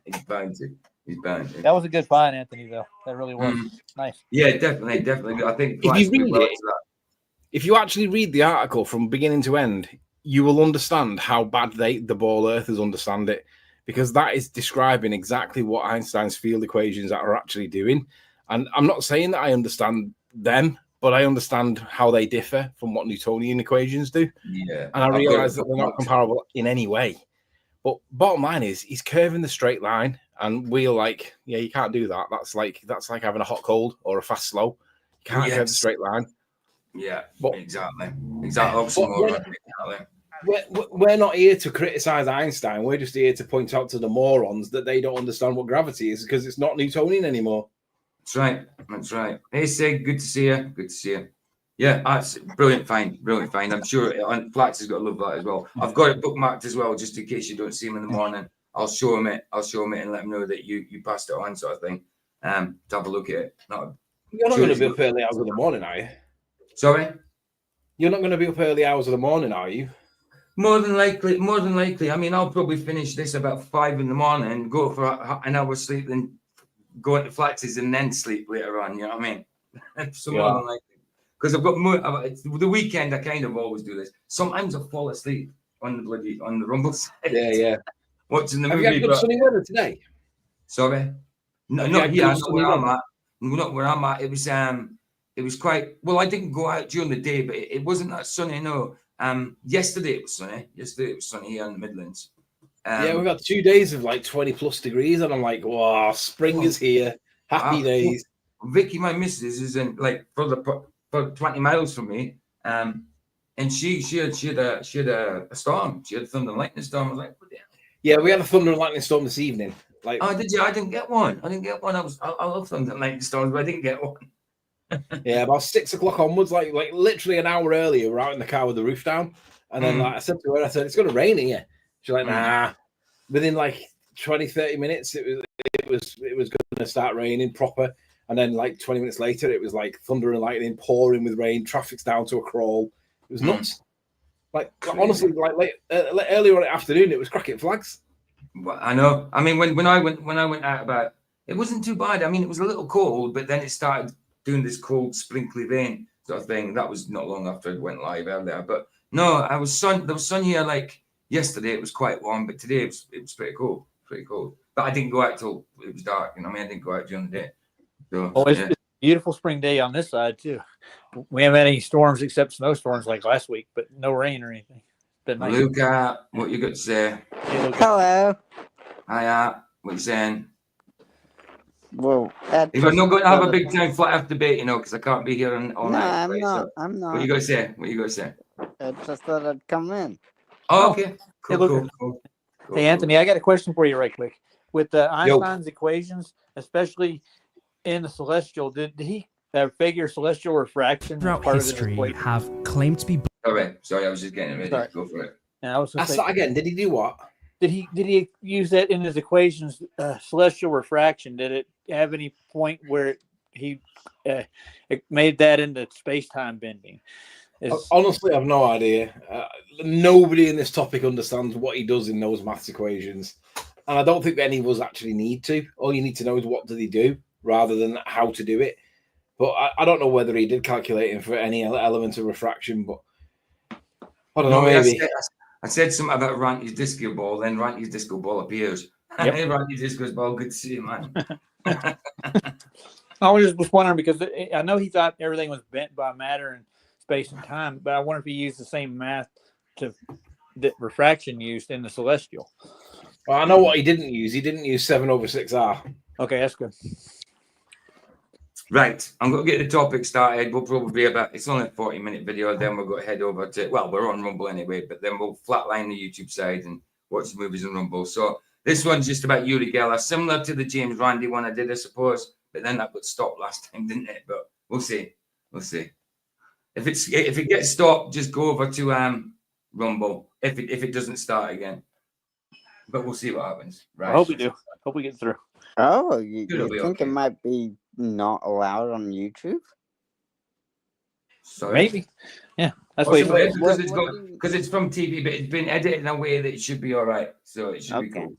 He's bound to. He's bound to. That was a good find, Anthony, though. That really was. Nice. Yeah, definitely. I think if you read it, if you actually read the article from beginning to end, you will understand how bad the ball earthers understand it, because that is describing exactly what Einstein's field equations are actually doing. And I'm not saying that I understand them, but I understand how they differ from what Newtonian equations do. Yeah. And I realize that they're not comparable in any way. But bottom line is, he's curving the straight line, and we're like, yeah, you can't do that. That's like having a hot cold or a fast slow. You can't curve the straight line. Yeah, But- exactly. But Oxymoron, exactly. we're not here to criticize Einstein. We're just here to point out to the morons that they don't understand what gravity is because it's not Newtonian anymore. That's right. That's right. Hey, Sig, good to see you. Good to see you. Yeah, that's brilliant find. Brilliant find. I'm sure Flax has got to love that as well. I've got it bookmarked as well, just in case you don't see him in the morning. I'll show him it. I'll show him it and let him know that you passed it on, sort of thing. To have a look at it. You're not going to be up early hours of the morning, are you? Sorry? You're not going to be up early hours of the morning, are you? More than likely. More than likely. I mean, I'll probably finish this about 5 in the morning, go for an hour's sleep, then go into Flax's and then sleep later on. You know what I mean? So more than likely. Because I've got more. The weekend, I kind of always do this. Sometimes I fall asleep on the Rumble site. Yeah. Watching the Have movie. you had good sunny weather today? Sorry, not here. Not where I'm at. Not where I'm at. It was quite well. I didn't go out during the day, but it wasn't that sunny. No. Yesterday it was sunny. Yesterday it was sunny here in the Midlands. Yeah, we've had 2 days of like 20+ degrees, and I'm like, wow, spring is here. Happy days. Vicky, my missus, is in like for 20 miles from me. And she had a storm. She had a thunder and lightning storm. I was like, what the hell? Yeah, we had a thunder and lightning storm this evening. Like, oh, did you? I didn't get one. I love thunder and lightning storms, but I didn't get one. Yeah, about 6 o'clock onwards, like literally an hour earlier, we're out in the car with the roof down. And then like I said to her, it's going to rain here. She's like, nah. Within like 20, 30 minutes, it was going to start raining proper. And then like 20 minutes later, it was like thunder and lightning, pouring with rain. Traffic's down to a crawl. It was nuts. Like honestly, like earlier on in the afternoon, it was cracking flags. Well, I know. I mean, when I went out about, it wasn't too bad. I mean, it was a little cold, but then it started doing this cold, sprinkly rain sort of thing. That was not long after it went live earlier. But no, there was sun here like yesterday. It was quite warm, but today it was pretty cold. Pretty cold. But I didn't go out till it was dark. You know, I mean, I didn't go out during the day. So, it's a beautiful spring day on this side too. We haven't had any storms except snowstorms like last week, but no rain or anything. It's been nice. Luca, what you got to say? Hello. Hiya. What you saying? Well, if I'm not going to have a big time flat earth debate, you know, because I can't be here all night. I'm not. I'm not. What you got to say? What you got to say? I just thought I'd come in. Oh, okay. Cool. Hey, Anthony, I got a question for you right quick. With Einstein's equations, especially in the celestial, did he figure celestial refraction throughout history have claimed to be? Sorry, I was just getting ready. Sorry. Go for it. And I was Ask that again. Did he do what? Did he use that in his equations? Celestial refraction. Did it have any point where he it made that into space-time bending? Honestly, I've no idea. Nobody in this topic understands what he does in those maths equations, and I don't think any of us actually need to. All you need to know is what did he do, rather than how to do it. But I don't know whether he did calculating for any element of refraction. But I don't know. Maybe I said something about Ranty's disco ball, then Ranty's disco ball appears. Yep. Hey, Ranty's disco ball, good to see you, man. I was just wondering because I know he thought everything was bent by matter and space and time, but I wonder if he used the same math that refraction used in the celestial. Well, I know what he didn't use. He didn't use 7/6R. Okay, that's good. Right, I'm going to get the topic started. We'll probably it's only a 40-minute video, then we're going to head over to, well, we're on Rumble anyway, but then we'll flatline the YouTube side and watch the movies on Rumble. So this one's just about Uri Geller, similar to the James Randi one I did, I suppose, but then that got stopped last time, didn't it? But we'll see. If it gets stopped, just go over to Rumble. If it doesn't start again, but we'll see what happens. Right. I hope we do. Hope we get through. Oh, you think it might be not allowed on YouTube? Sorry. Maybe. Yeah. That's because it's from TV, but it's been edited in a way that it should be all right. So it should be cool.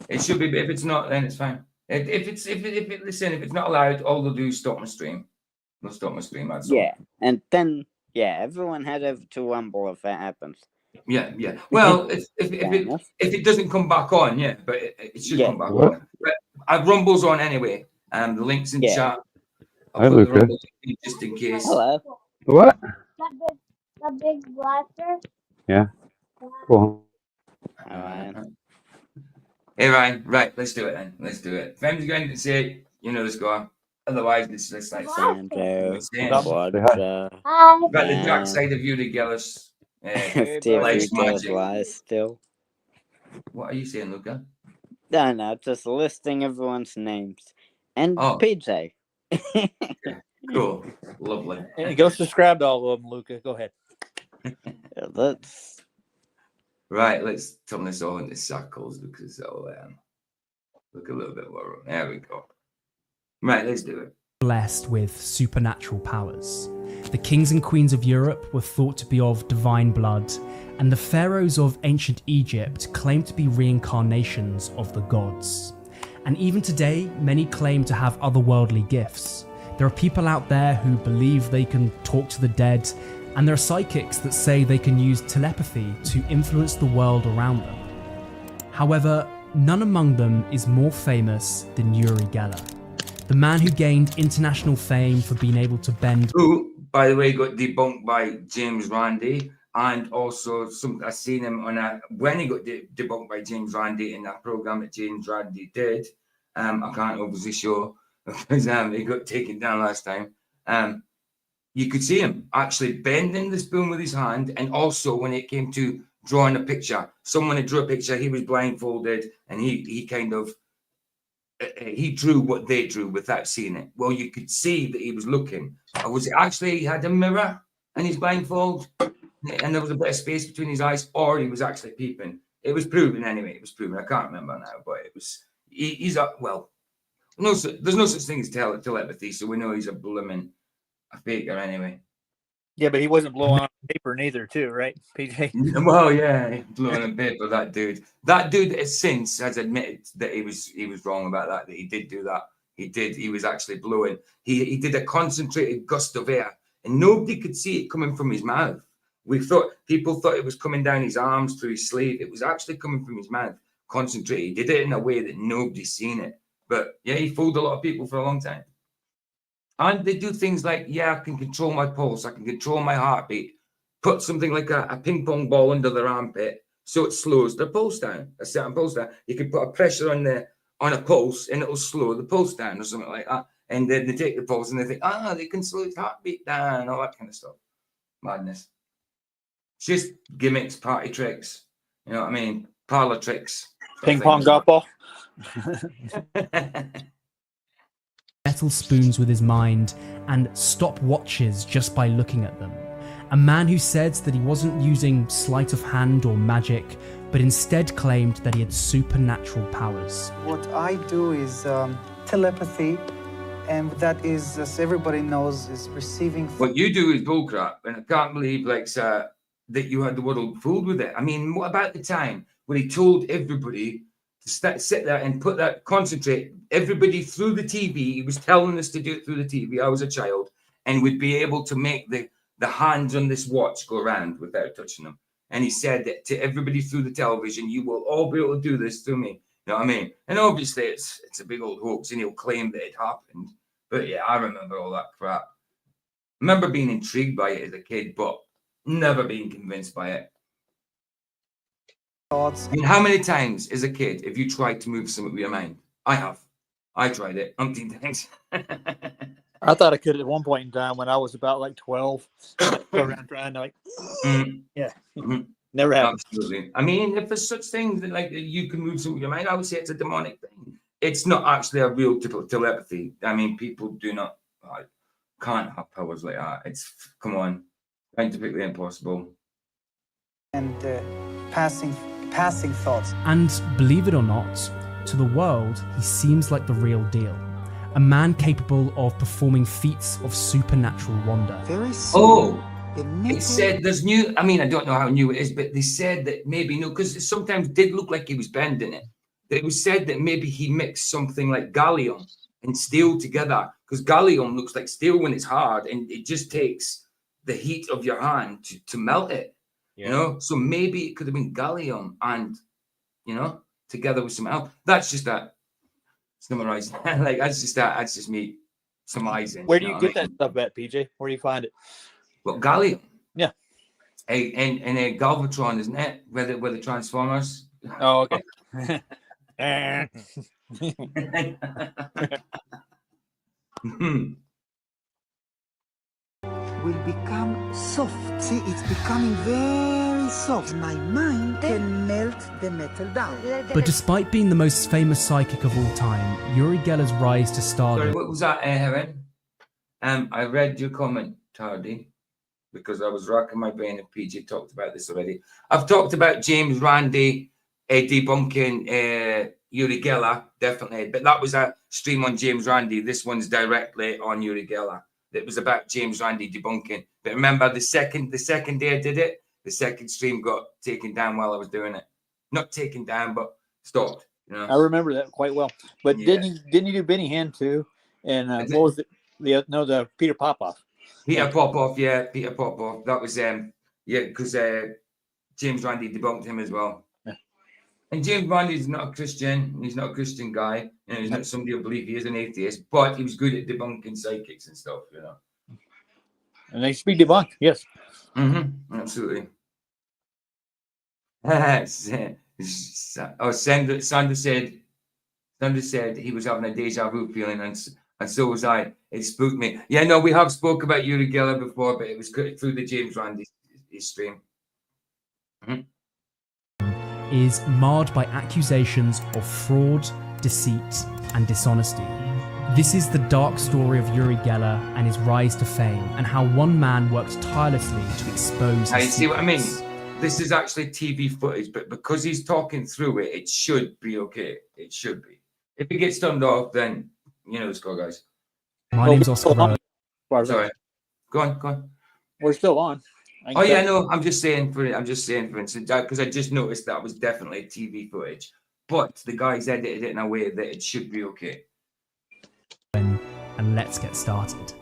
It should be, but if it's not, then it's fine. If it's not allowed, all they'll do is stop my stream. They'll stop my stream. Yeah, and then everyone head over to Rumble if that happens. Yeah. Well, if it doesn't come back on, but it should come back on. But Rumble's on anyway. The link's in chat. Hi, Luca. Just in case. Hello. What? The big blaster. Yeah. Cool. All right. Hey, Ryan. Right, let's do it then. Let's do it. If anyone's going to say, you know the score. Otherwise, it's just like Sandro, saying. Quadra, Got the dark and side of Yuri Gellus. Steve Life's Vito's magic. lies still. What are you saying, Luca? No, just listing everyone's names. And Oh. PJ. Cool. Lovely. And go subscribe to all of them, Luca. Go ahead. Let's Right, let's turn this all into circles because it'll look a little bit more. There we go. Right, let's do it. Blessed with supernatural powers. The kings and queens of Europe were thought to be of divine blood, and the pharaohs of ancient Egypt claimed to be reincarnations of the gods. And even today, many claim to have otherworldly gifts. There are people out there who believe they can talk to the dead, and there are psychics that say they can use telepathy to influence the world around them. However, none among them is more famous than Uri Geller, the man who gained international fame for being able to bend. Who, by the way, got debunked by James Randi, and also I seen him on when he got debunked by James Randi in that program that James Randi did. I can't obviously show because he got taken down last time. You could see him actually bending the spoon with his hand, and also when it came to drawing a picture, someone had drew a picture, he was blindfolded, and he kind of he drew what they drew without seeing it. Well, you could see that he was looking. Or was it actually he had a mirror and his blindfold, and there was a bit of space between his eyes, or he was actually peeping? It was proven anyway. It was proven. I can't remember now, but it was. He's a well. No, there's no such thing as telepathy, so we know he's a blooming a faker anyway. Yeah, but he wasn't blowing on paper neither, too, right, PJ? Well, yeah, blowing on paper. That dude since has admitted that he was wrong about that. That he did do that. He did. He was actually blowing. He did a concentrated gust of air, and nobody could see it coming from his mouth. People thought it was coming down his arms through his sleeve. It was actually coming from his mouth, concentrated. He did it in a way that nobody's seen it. But yeah, he fooled a lot of people for a long time. And they do things like, yeah, I can control my pulse, I can control my heartbeat. Put something like a ping pong ball under their armpit so it slows their pulse down, a certain pulse down. You can put a pressure on a pulse and it'll slow the pulse down or something like that. And then they take the pulse and they think, they can slow his heartbeat down, all that kind of stuff. Madness. It's just gimmicks, party tricks. You know what I mean? Parlor tricks. Ping pong golf ball. Metal spoons with his mind and stop watches just by looking at them. A man who said that he wasn't using sleight of hand or magic, but instead claimed that he had supernatural powers. What I do is telepathy, and that is, as everybody knows, is receiving. What you do is bullcrap, and I can't believe that you had the world fooled with it. I mean, what about the time when he told everybody to sit there and concentrate everybody through the TV? He was telling us to do it through the TV. I was a child and would be able to make the hands on this watch go around without touching them. And he said that to everybody through the television, you will all be able to do this through me. You know what I mean? And obviously it's a big old hoax and he'll claim that it happened. But yeah, I remember all that crap. Remember being intrigued by it as a kid, but never being convinced by it. Thoughts. I mean, how many times as a kid have you tried to move something with your mind? I have. I tried it umpteen times. I thought I could at one point in time when I was about like 12. Go around trying to yeah. Never happened. Absolutely. I mean, if there's such things that like you can move something with your mind, I would say it's a demonic thing. It's not actually a real telepathy. I mean, people can't have powers like that. It's, come on, scientifically impossible. And passing thoughts. And believe it or not, to the world, he seems like the real deal. A man capable of performing feats of supernatural wonder. Very it said there's new, I mean, I don't know how new it is, but they said that maybe, because it sometimes did look like he was bending it. It was said that maybe he mixed something like gallium and steel together, because gallium looks like steel when it's hard, and it just takes the heat of your hand to melt it. Yeah. You know, so maybe it could have been gallium and, together with some else. That's just that summarizing. That's just me surmising. Where do you get that stuff at, PJ? Where do you find it? Well, gallium. Yeah. In a Galvatron, isn't it? Where the Transformers. Oh, okay. will become soft. See, it's becoming very soft. My mind can melt the metal down. But despite being the most famous psychic of all time, Uri Geller's rise to stardom. Sorry, what was that, Heron? I read your comment, Tardy, because I was racking my brain and PJ talked about this already. I've talked about James Randi debunking Uri Geller, definitely. But that was a stream on James Randi. This one's directly on Uri Geller. It was about James Randi debunking. But remember, the second day I did it, the second stream got taken down while I was doing it. Not taken down, but stopped. You know? I remember that quite well. But Yeah. didn't you do Benny Hinn too? And what was the Peter Popoff? Peter Popoff, yeah, Peter Popoff. That was because James Randi debunked him as well. Yeah. And James Randi's not a Christian. He's not a Christian guy. And he's not somebody who believes he is an atheist. But he was good at debunking psychics and stuff, you know. And they speak debunked, yes. Absolutely. Sandra said he was having a deja vu feeling, and so was I. It spooked me. Yeah, no, we have spoke about Uri Geller before, but it was through the James Randi stream. Is marred by accusations of fraud, deceit, and dishonesty. This is the dark story of Uri Geller and his rise to fame, and how one man worked tirelessly to expose I his see what I mean. secrets. This is actually TV footage, but because he's talking through it, it should be okay. It should be. If it gets turned off, then you know the score, guys. My name's Oscar Rowe. Sorry. Go on. We're still on. Oh yeah, no, I'm just saying for instance, because I just noticed that was definitely TV footage, but the guys edited it in a way that it should be okay. And let's get started.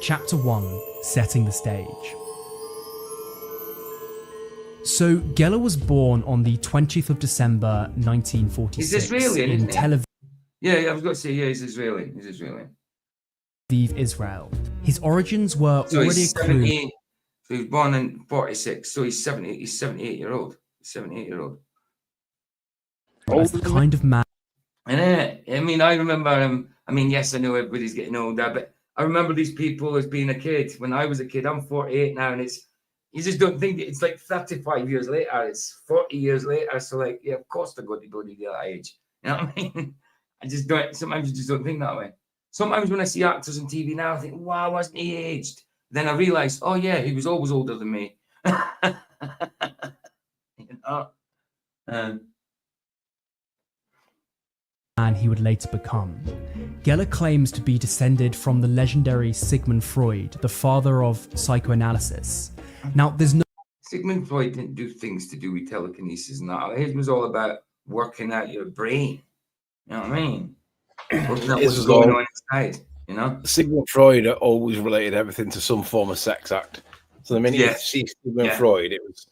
Chapter 1, Setting the Stage. So, Geller was born on the 20th of December, 1946 He's Israeli, in isn't he? Tel Aviv, Yeah, I was going to say, yeah, he's Israeli. He's Israeli. Israel. His origins were So already he's a clue. 70. So he was born in 46. So he's 70. He's 78-year-old. 78-year-old. As the kind of man. And I mean, I remember him. I mean, yes, I know everybody's getting older, but I remember these people as being a kid. When I was a kid, I'm 48 now, and you just don't think it's like 35 years later. It's 40 years later. So, like, yeah, of course they're going to bloody that age. You know what I mean? I just don't. Sometimes you just don't think that way. Sometimes when I see actors on TV now, I think, wow, wasn't he aged? Then I realize, oh yeah, he was always older than me. You know? Man he would later become. Geller claims to be descended from the legendary Sigmund Freud, the father of psychoanalysis. Now, there's no. Sigmund Freud didn't do things to do with telekinesis and that. His was all about working out your brain. You know what I mean? Working out what's going on inside. You know, Sigmund Freud always related everything to some form of sex act. So the minute you see Sigmund Freud, it was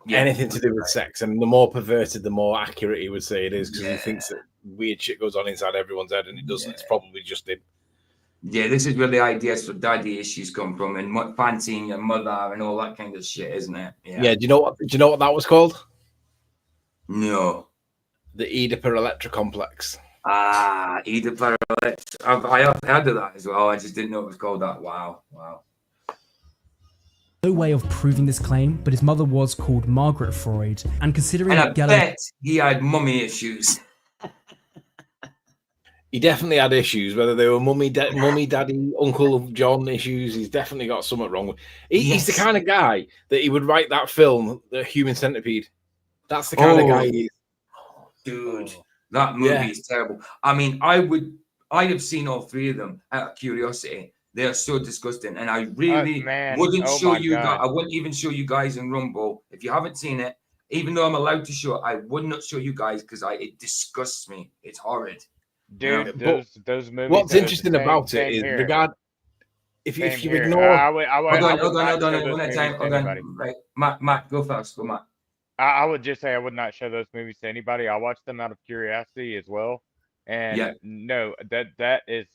anything to do with sex, and the more perverted, the more accurate he would say it is, because he thinks that weird shit goes on inside everyone's head, and it doesn't. It's probably just him. Yeah, this is where the ideas for daddy issues come from, and fancying your mother and all that kind of shit, isn't it? Yeah. Do you know what that was called? No. The Oedipal Electra complex. Ah, Oedipal Electra. I have heard of that as well. I just didn't know it was called that. Wow. No way of proving this claim, but his mother was called Margaret Freud, and considering And I Geller. bet he had mummy issues. He definitely had issues, whether they were mummy, daddy, Uncle John issues. He's definitely got something wrong with. He's the kind of guy that he would write that film, The Human Centipede. That's the kind of guy he is. Dude, that movie is terrible. I mean, I have seen all three of them out of curiosity. They are so disgusting, and I really wouldn't show you guys. I wouldn't even show you guys in Rumble if you haven't seen it. Even though I'm allowed to show it, I would not show you guys because it disgusts me. It's horrid. Dude, those movies. What's interesting about it is the guy. If you ignore, hold on, one at a time. Hold on, right, Matt, go first. Go, Matt. I would just say I would not show those movies to anybody. I watch them out of curiosity as well. And no, that is.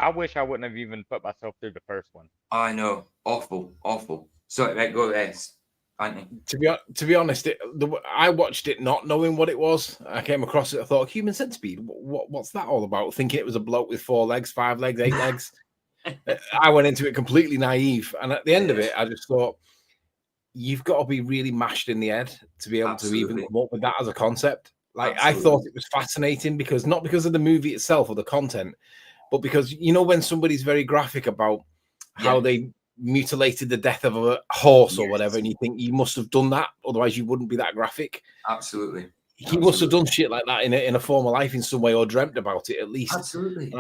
I wish I wouldn't have even put myself through the first one. I know, awful. Sorry, right, go ahead. To be honest, I watched it not knowing what it was. I came across it. I thought, human centipede. What's that all about? Thinking it was a bloke with 4 legs, 5 legs, 8 legs. I went into it completely naive, and at the end of it, I just thought, you've got to be really mashed in the head to be able to even come up with that as a concept. Like, I thought it was fascinating not because of the movie itself or the content, but because, you know, when somebody's very graphic about how they mutilated the death of a horse or whatever, and you think you must have done that, otherwise you wouldn't be that graphic. Absolutely. He must have done shit like that in a former life in some way, or dreamt about it at least. Absolutely.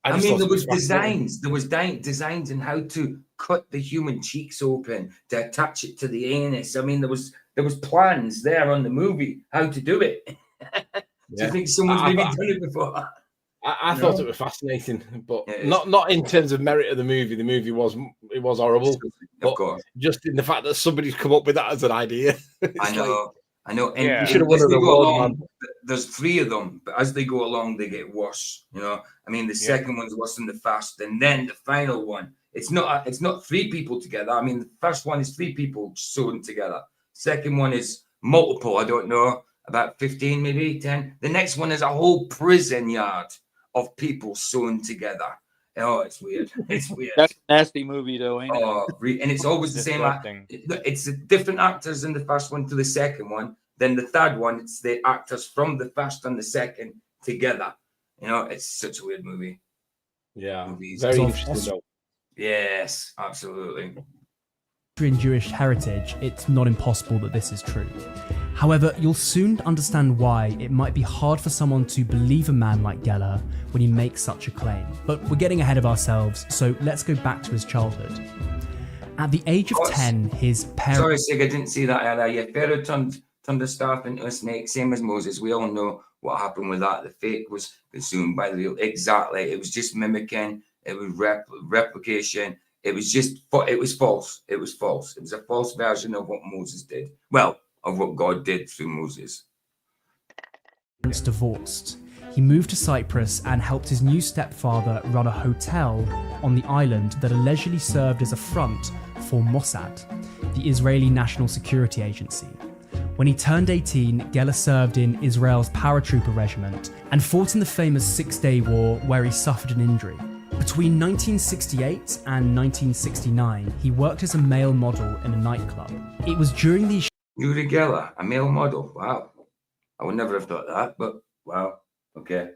I mean, there was designs. There was designs in how to cut the human cheeks open to attach it to the anus. I mean, there was plans there on the movie how to do it. Do you think someone's maybe done it before? I thought it was fascinating, but not in terms of merit of the movie. The movie was horrible, but just in the fact that somebody's come up with that as an idea. I know. And you should have won an award, man. There's 3 of them, but as they go along, they get worse. You know, I mean, the second one's worse than the first, and then the final one. It's not 3 people together. I mean, the first one is 3 people sewn together. Second one is multiple. I don't know, about 15, maybe 10. The next one is a whole prison yard of people sewn together. Oh, it's weird. It's weird. That's a nasty movie, though, ain't it? And it's always the same. It's different actors in the first one to the second one. Then the third one, it's the actors from the first and the second together. You know, it's such a weird movie. Yeah, very interesting. Yes, absolutely. In Jewish heritage, it's not impossible that this is true. However, you'll soon understand why it might be hard for someone to believe a man like Geller when he makes such a claim. But we're getting ahead of ourselves, so let's go back to his childhood. At the age of 10, his parents... Sorry, Sig, I didn't see that earlier. Yeah, Pharaoh turned the staff into a snake, same as Moses. We all know what happened with that. The fake was consumed by the real. Exactly. It was just mimicking. It was replication. It was false. It was false. It was a false version of what Moses did. Well, of what God did through Moses. Divorced. He moved to Cyprus and helped his new stepfather run a hotel on the island that allegedly served as a front for Mossad, the Israeli National Security Agency. When he turned 18, Geller served in Israel's paratrooper regiment and fought in the famous Six-Day War, where he suffered an injury. Between 1968 and 1969, he worked as a male model in a nightclub. It was during these... Uri Geller, a male model. Wow. I would never have thought that, but wow. Okay.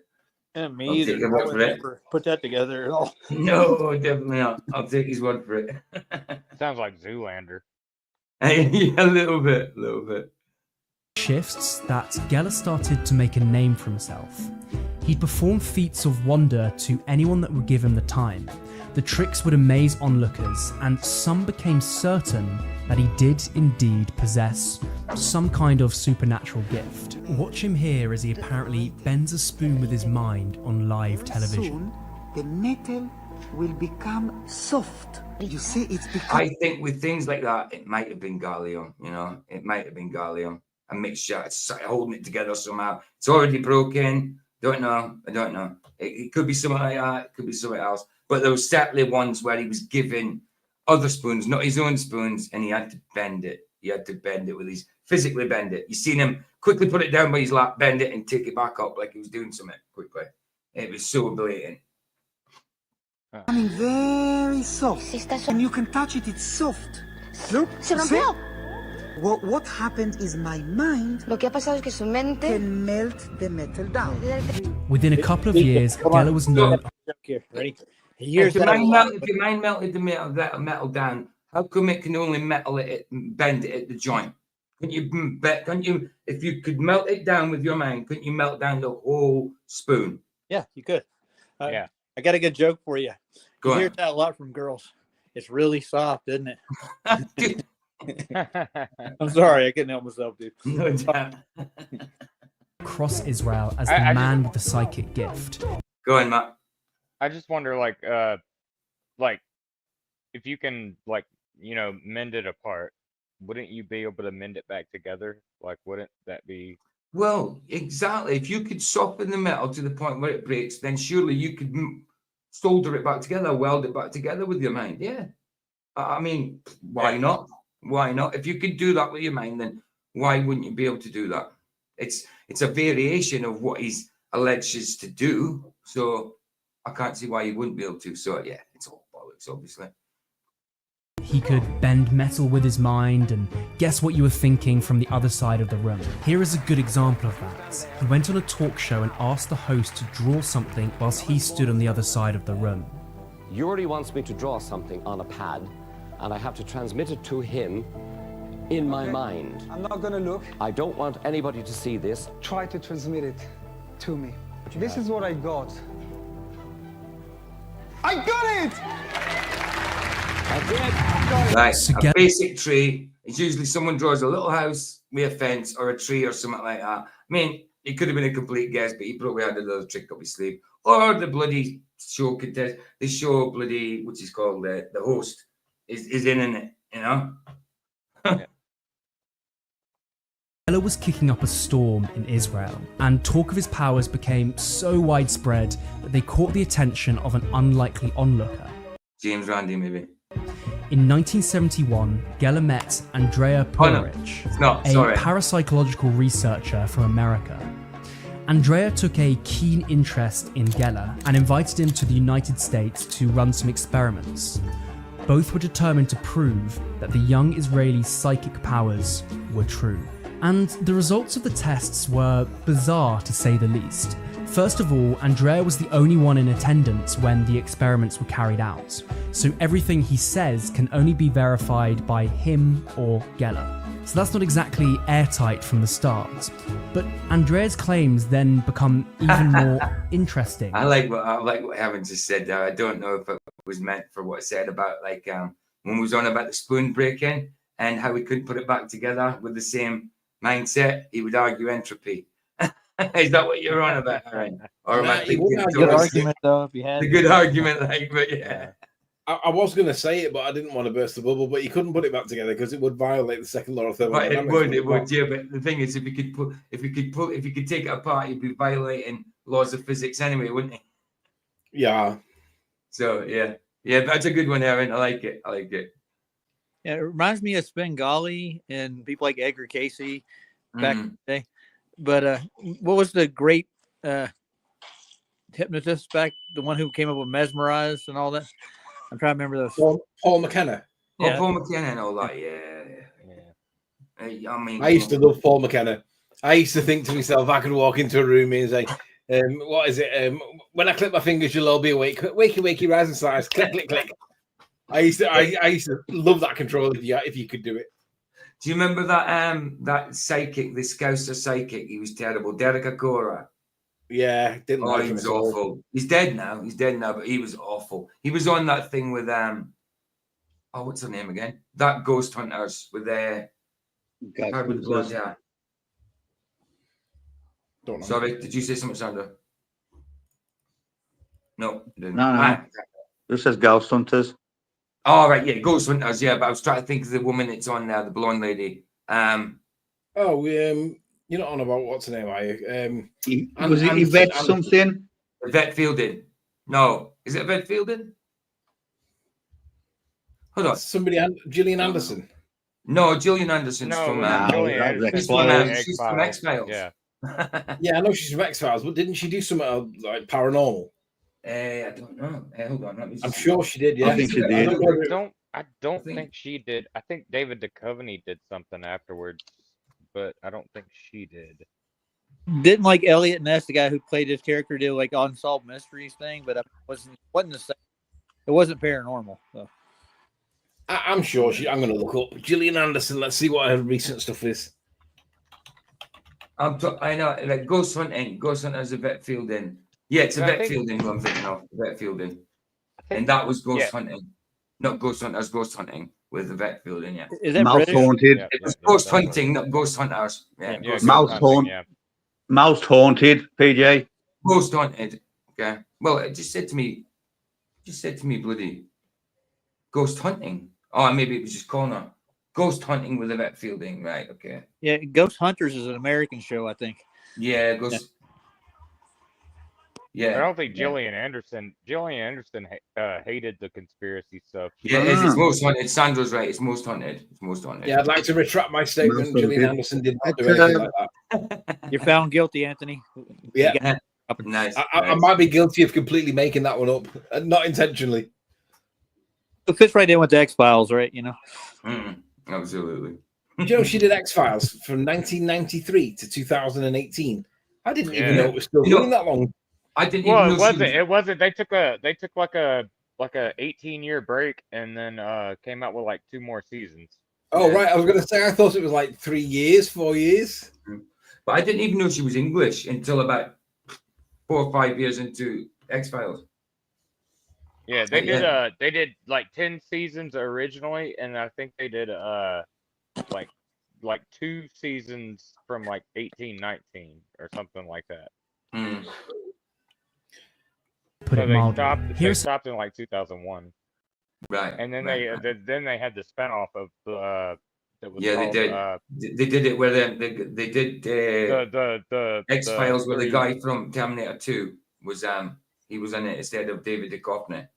And me either. I would never put that together at all. No, definitely not. I'll take his word for it. Sounds like Zoolander. Yeah, a little bit. Shifts that Geller started to make a name for himself. He'd perform feats of wonder to anyone that would give him the time. The tricks would amaze onlookers, and some became certain that he did indeed possess some kind of supernatural gift. Watch him here as he apparently bends a spoon with his mind on live television. Soon, the metal will become soft. You see, it's because... I think with things like that, it might have been gallium, you know? It might have been gallium. A mixture, it's holding it together somehow. It's already broken. I don't know. It could be something like that. It could be something else. But there was certainly ones where he was given other spoons, not his own spoons, and he had to bend it. He had to bend it physically bend it. You seen him quickly put it down by his lap, bend it, and take it back up like he was doing something quickly. It was so blatant. Becoming very soft. And you can touch it, it's soft. Look, see? What happened is my mind can melt the metal down. Within a couple of years, Geller was known... Okay, ready? If your mind melted the metal down, how come it can only bend it at the joint? Couldn't you, if you could melt it down with your mind, couldn't you melt down the whole spoon? Yeah, you could. Yeah. I got a good joke for you. Go You on. hear that a lot from girls. It's really soft, isn't it? I'm sorry, I couldn't help myself, dude. No doubt. Across Israel as the man with the psychic gift. Go on, Matt. I just wonder, like, if you can, mend it apart, wouldn't you be able to mend it back together? Like, wouldn't that be... Well, exactly. If you could soften the metal to the point where it breaks, then surely you could solder it back together, weld it back together with your mind. Yeah. I mean, why not? Why not? If you could do that with your mind, then why wouldn't you be able to do that? It's a variation of what he's alleged to do. So I can't see why he wouldn't be able to. So yeah, it's all bollocks, obviously. He could bend metal with his mind and guess what you were thinking from the other side of the room. Here is a good example of that. He went on a talk show and asked the host to draw something whilst he stood on the other side of the room. Yuri wants me to draw something on a pad, and I have to transmit it to him in my mind. I'm not gonna look. I don't want anybody to see this. Try to transmit it to me. This is what I got. I got it! Right, So a basic tree. It's usually someone draws a little house with a fence or a tree or something like that. I mean, it could have been a complete guess, but he probably had a little trick up his sleeve. Or the bloody show contest, the show bloody, which is called the host, is in it, you know? Geller was kicking up a storm in Israel, and talk of his powers became so widespread that they caught the attention of an unlikely onlooker. James Randi, maybe. In 1971, Geller met Andrea Polarich, a parapsychological researcher from America. Andrea took a keen interest in Geller and invited him to the United States to run some experiments. Both were determined to prove that the young Israeli's psychic powers were true. And the results of the tests were bizarre, to say the least. First of all, Andrea was the only one in attendance when the experiments were carried out, so everything he says can only be verified by him or Geller. So that's not exactly airtight from the start. But Andrea's claims then become even more interesting. I like what Evan just said there. I don't know if it was meant for what it said about when we was on about the spoon breaking and how we couldn't put it back together with the same mindset. He would argue entropy. Is that what you're on about, Aaron? Or am I thinking a good argument though? If you had a good argument, but yeah. I was going to say it, but I didn't want to burst the bubble. But you couldn't put it back together because it would violate the second law of thermodynamics. It would, yeah. But the thing is, if you could take it apart, you'd be violating laws of physics anyway, wouldn't you? Yeah. So yeah, that's a good one, Aaron. I like it. Yeah, it reminds me of Svengali and people like Edgar Casey back in the day. But what was the great hypnotist back? The one who came up with Mesmerize and all that. I'm trying to remember those. Paul McKenna. Yeah. Paul McKenna and all that. Yeah. I mean, I used to love Paul McKenna. I used to think to myself, I could walk into a room and say, "What is it? When I click my fingers, you'll all be awake. Wakey, wakey, rise and size. Click, click, click." I used to love that control if you could do it. Do you remember that psychic, the Scouser psychic? He was terrible. Derek Acora. Yeah, didn't like him. He was awful. He's dead now, but he was awful. He was on that thing with what's her name again? That Ghost Hunters with their blood. Yeah. Don't know. Sorry, did you say something, Sandra? No, didn't. No. This says Ghost Hunters. Oh, right, yeah, Ghost Hunters, yeah, but I was trying to think of the woman that's on there, the blonde lady. You're not on about what's her name, are you? Was it Yvette something? Yvette Fielding. No, is it Yvette Fielding? Hold on. Somebody, Gillian Anderson. No, Gillian Anderson's from X-Files. Yeah. Yeah, I know she's from X-Files, but didn't she do something like paranormal? I don't know. Hold on. I'm sure she did. Yeah, I think she did. I don't think she did. I think David Duchovny did something afterwards, but I don't think she did. Didn't like Elliot Ness, the guy who played his character, did like unsolved mysteries thing, but it wasn't the same. It wasn't paranormal. So. I'm sure I'm going to look up Gillian Anderson. Let's see what her recent stuff is. I know, like Ghost Hunters, Yvette Fielding. Yeah, it's Yvette Fielding who I'm thinking of. Yvette Fielding, and that was Ghost Hunting, not Ghost Hunters. Ghost Hunting with Yvette Fielding. Yeah, is that Mouse Haunted? It was Ghost Hunting, not Ghost Hunters. Yeah, Mouse Haunted. Mouse Haunted. PJ. Ghost Hunted. Okay. Well, it just said to me, bloody Ghost Hunting. Oh, maybe it was just Connor. Ghost Hunting with Yvette Fielding. Right. Okay. Yeah, Ghost Hunters is an American show, I think. Yeah, Ghost. Yeah. I don't think yeah. Gillian Anderson hated the conspiracy stuff. Yeah, it's most haunted. Sandra's right. It's most haunted. It's most haunted. Yeah, I'd like to retract my statement. Most Gillian haunted. Anderson did not It's, do anything like that. You're found guilty, Anthony. Yeah. Nice. I might be guilty of completely making that one up, not intentionally. It fits right in with the X-Files, right? You know. Absolutely. Joe, she did X-Files from 1993 to 2018. I didn't even Yeah. know it was still running that long. I didn't Well, even know she was... it wasn't. They took like a 18-year break and then came out with like 2 more seasons. Oh, right. I was going to say, I thought it was like 3 years, 4 years. But I didn't even know she was English until about 4 or 5 years into X-Files. Yeah, they did like 10 seasons originally, and I think they did like 2 seasons from like 18-19 or something like that. Put So it they mildly. They stopped in like 2001. Right. And then right. then they had the spinoff of that was Yeah, called, they did. They did it where they did the X-Files where the 3 guy from Terminator 2 was he was in it instead of David Duchovny.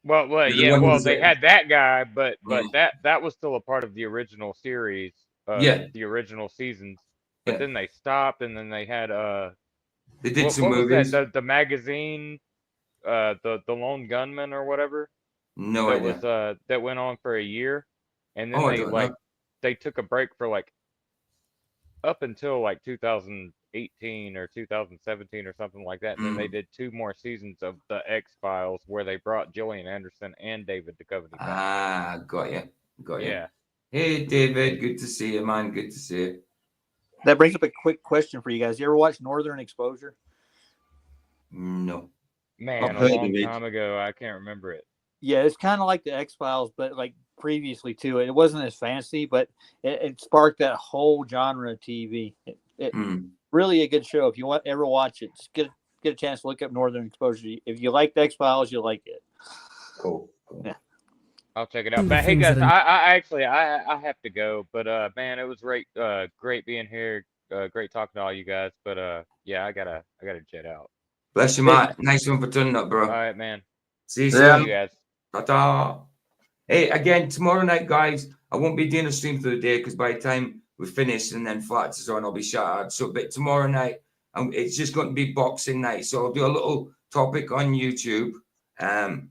Well, The one who was they it. had that guy, but Yeah. that was still a part of the original series, Yeah. the original seasons. But Yeah. then they stopped, and then they had They did what, some what was movies. that? The magazine, the Lone Gunman or whatever. No that idea. was that went on for a year, and then Oh, I don't know. they took a break for like up until like 2018 or 2017 or something like that. And then they did 2 more seasons of the X-Files where they brought Gillian Anderson and David Duchovny back. Ah, got you. Yeah. Hey, David. Good to see you, man. Good to see you. That brings up a quick question for you guys. You ever watch Northern Exposure? No. Man, I've a heard long of it. time ago, I can't remember it. Yeah, it's kind of like the X-Files, but like previously to it. It wasn't as fancy, but it sparked that whole genre of TV. It really a good show. If you ever watch it, just get a chance to look up Northern Exposure. If you like the X-Files, you'll like it. Cool. Yeah. I'll check it out. But hey guys, I have to go. But man, it was great being here. Great talking to all you guys. But yeah, I gotta jet out. Bless you, Matt. Nice one for turning up, bro. All right, man. See you See soon. you guys. Ta-ta. Hey, again, tomorrow night, guys, I won't be doing a stream for the day because by the time we finish and then Flats is on, I'll be shattered. So, but tomorrow night, it's just going to be boxing night. So I'll do a little topic on YouTube. And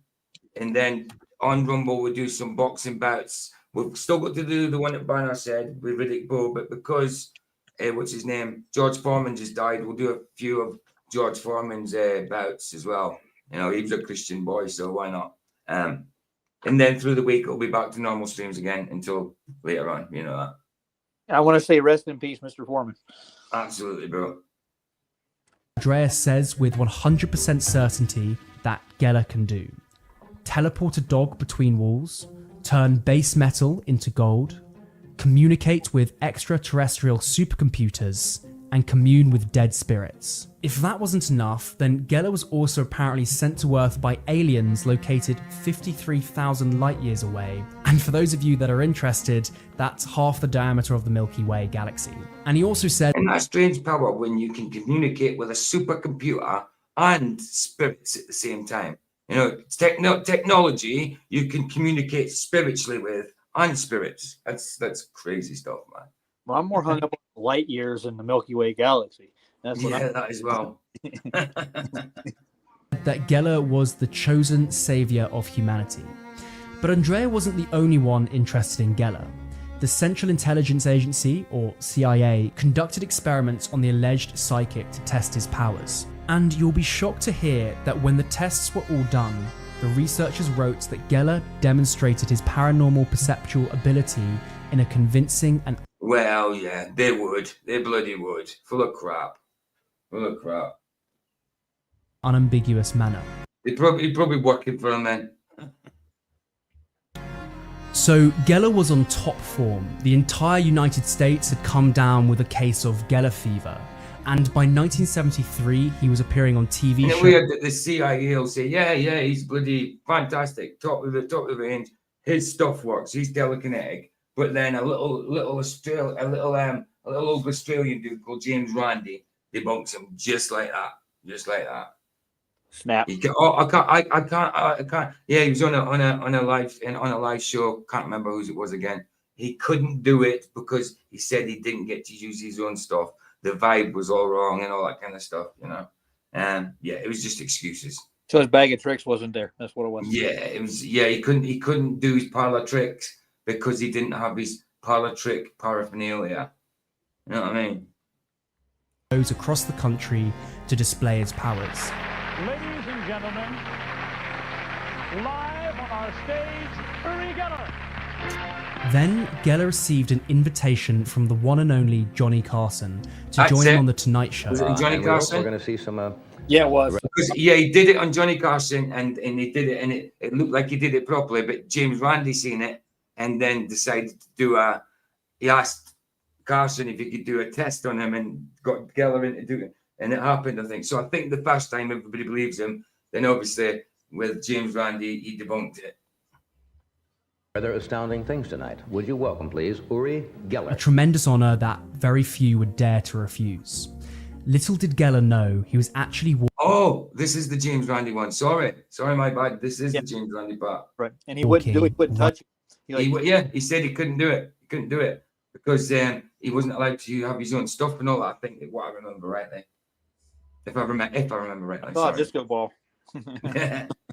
then on Rumble, we'll do some boxing bouts. We've still got to do the one that Banner said with Riddick Bowe, but because, what's his name? George Foreman just died, we'll do a few of George Foreman's bouts as well. You know, he was a Christian boy, so why not? And then through the week, it'll be back to normal streams again until later on. You know that. I want to say rest in peace, Mr. Foreman. Absolutely, bro. Andreas says with 100% certainty that Geller can do. Teleport a dog between walls, turn base metal into gold, communicate with extraterrestrial supercomputers, and commune with dead spirits. If that wasn't enough, then Geller was also apparently sent to Earth by aliens located 53,000 light years away. And for those of you that are interested, that's half the diameter of the Milky Way galaxy. And he also said, "And that strange power when you can communicate with a supercomputer and spirits at the same time. You know, technology you can communicate spiritually with and spirits. That's crazy stuff, man." Well, I'm more hung up on light years in the Milky Way galaxy. That's what that as well. that Geller was the chosen savior of humanity. But Andrea wasn't the only one interested in Geller. The Central Intelligence Agency, or CIA, conducted experiments on the alleged psychic to test his powers. And you'll be shocked to hear that when the tests were all done, the researchers wrote that Geller demonstrated his paranormal perceptual ability in a convincing and Well, yeah, they would. They bloody would. Full of crap. unambiguous manner. He'd probably working for him then. So Geller was on top form. The entire United States had come down with a case of Geller fever. And by 1973, he was appearing on TV Isn't it shows. weird that the CIA will say, yeah, he's bloody fantastic, top of the range. His stuff works. He's telekinetic. But then a little old Australian dude called James Randi debunks him just like that. Snap. I can't. Yeah, he was on a live show. Can't remember whose it was again. He couldn't do it because he said he didn't get to use his own stuff. The vibe was all wrong and all that kind of stuff, you know. Yeah, it was just excuses. So his bag of tricks wasn't there. That's what it was. Yeah, it was. Yeah, he couldn't do his parlor tricks because he didn't have his parlor trick paraphernalia. You know what I mean? Goes across the country to display his powers. Ladies and gentlemen, live on our stage, Uri Geller. Then Geller received an invitation from the one and only Johnny Carson to That's join it. him on The Tonight Show. Was it Johnny Carson? We're going to see some. Yeah, it was. Because he did it on Johnny Carson, and he did it, and it looked like he did it properly. But James Randi seen it, and then decided to do he asked Carson if he could do a test on him, and got Geller in to do it, and it happened, I think. So I think the first time everybody believes him, then obviously with James Randi, he debunked it. Rather astounding things tonight. Would you welcome, please, Uri Geller? A tremendous honor that very few would dare to refuse. Little did Geller know he was actually... Oh, this is the James Randi one. Sorry, my bad. This is the James Randi part. Right, and he wouldn't do it. He wouldn't touch it. He said he couldn't do it. He couldn't do it because he wasn't allowed to have his own stuff and all that. I think what I remember rightly. If I remember rightly. Oh, disco ball.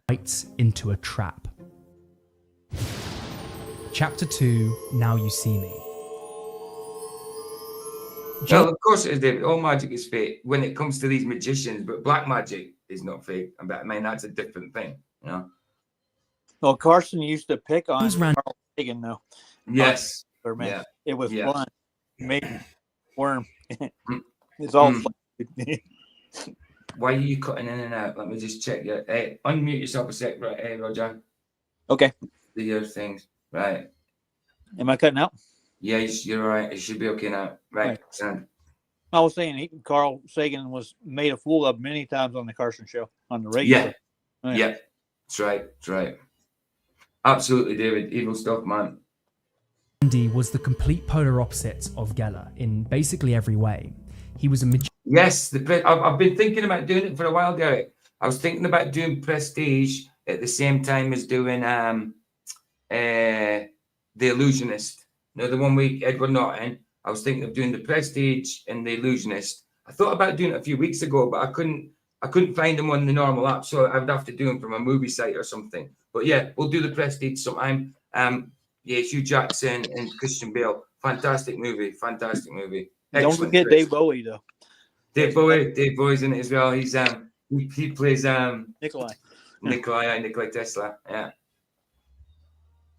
Right into a trap. Chapter 2, Now You See Me. Well, of course it is, David. All magic is fake when it comes to these magicians, but black magic is not fake. I mean, that's a different thing, you know. Well, Carson used to pick on Who's Rand- Carl Sagan, though. Yes. Man. Yeah. It was Yeah. fun. Made worm. It's all fun. Why are you cutting in and out? Let me just check you. Hey, unmute yourself a sec, right? Hey, Roger. Okay. The other things, right? Am I cutting out? Yeah, you're all right. It should be okay now, right? Sound. I was saying Carl Sagan was made a fool of many times on the Carson show, on the radio. Yeah. Yeah. That's right. That's right. Absolutely, David. Evil stuff, man. Randy was the complete polar opposite of Geller in basically every way. He was a magician. Yes, I've been thinking about doing it for a while, Derek. I was thinking about doing Prestige at the same time as doing The Illusionist. You know, the one with Edward Norton. I was thinking of doing the Prestige and the Illusionist. I thought about doing it a few weeks ago, but I couldn't find them on the normal app, so I would have to do them from a movie site or something. But yeah, we'll do the Prestige sometime. Yeah, Hugh Jackson and Christian Bale. Fantastic movie. Fantastic movie. Don't forget Dave Bowie, though. Dave Bowie's in it as well. He's he plays Nikolai Tesla. Yeah.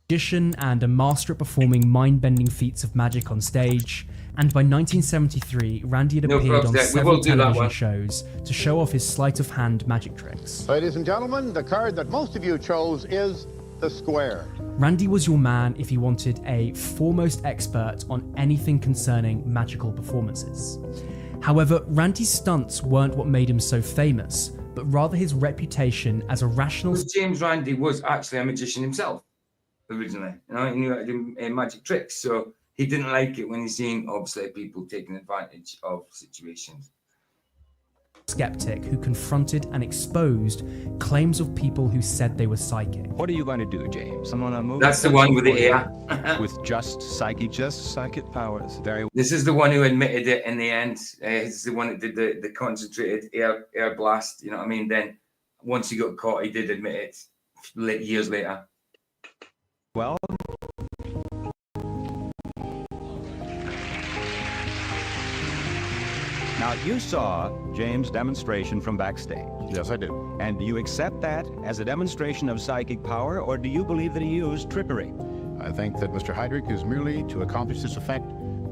Magician and a master at performing mind-bending feats of magic on stage, and by 1973, Randy had appeared on several television shows to show off his sleight of hand magic tricks. Ladies and gentlemen, the card that most of you chose is the square. Randy was your man if you wanted a foremost expert on anything concerning magical performances. However, Randy's stunts weren't what made him so famous, but rather his reputation as a rational... James Randi was actually a magician himself. Originally, you know, he knew how to do magic tricks, so he didn't like it when he's seeing obviously people taking advantage of situations. Skeptic who confronted and exposed claims of people who said they were psychic. What are you going to do, James? I'm gonna move. That's the one with the ear. With just psychic powers. Very. This is the one who admitted it in the end. He's the one that did the concentrated air blast. You know what I mean? Then once he got caught, he did admit it years later. Well, now you saw James' demonstration from backstage. Yes, I did. And do you accept that as a demonstration of psychic power, or do you believe that he used trickery? I think that Mr. Heydrich is merely to accomplish this effect,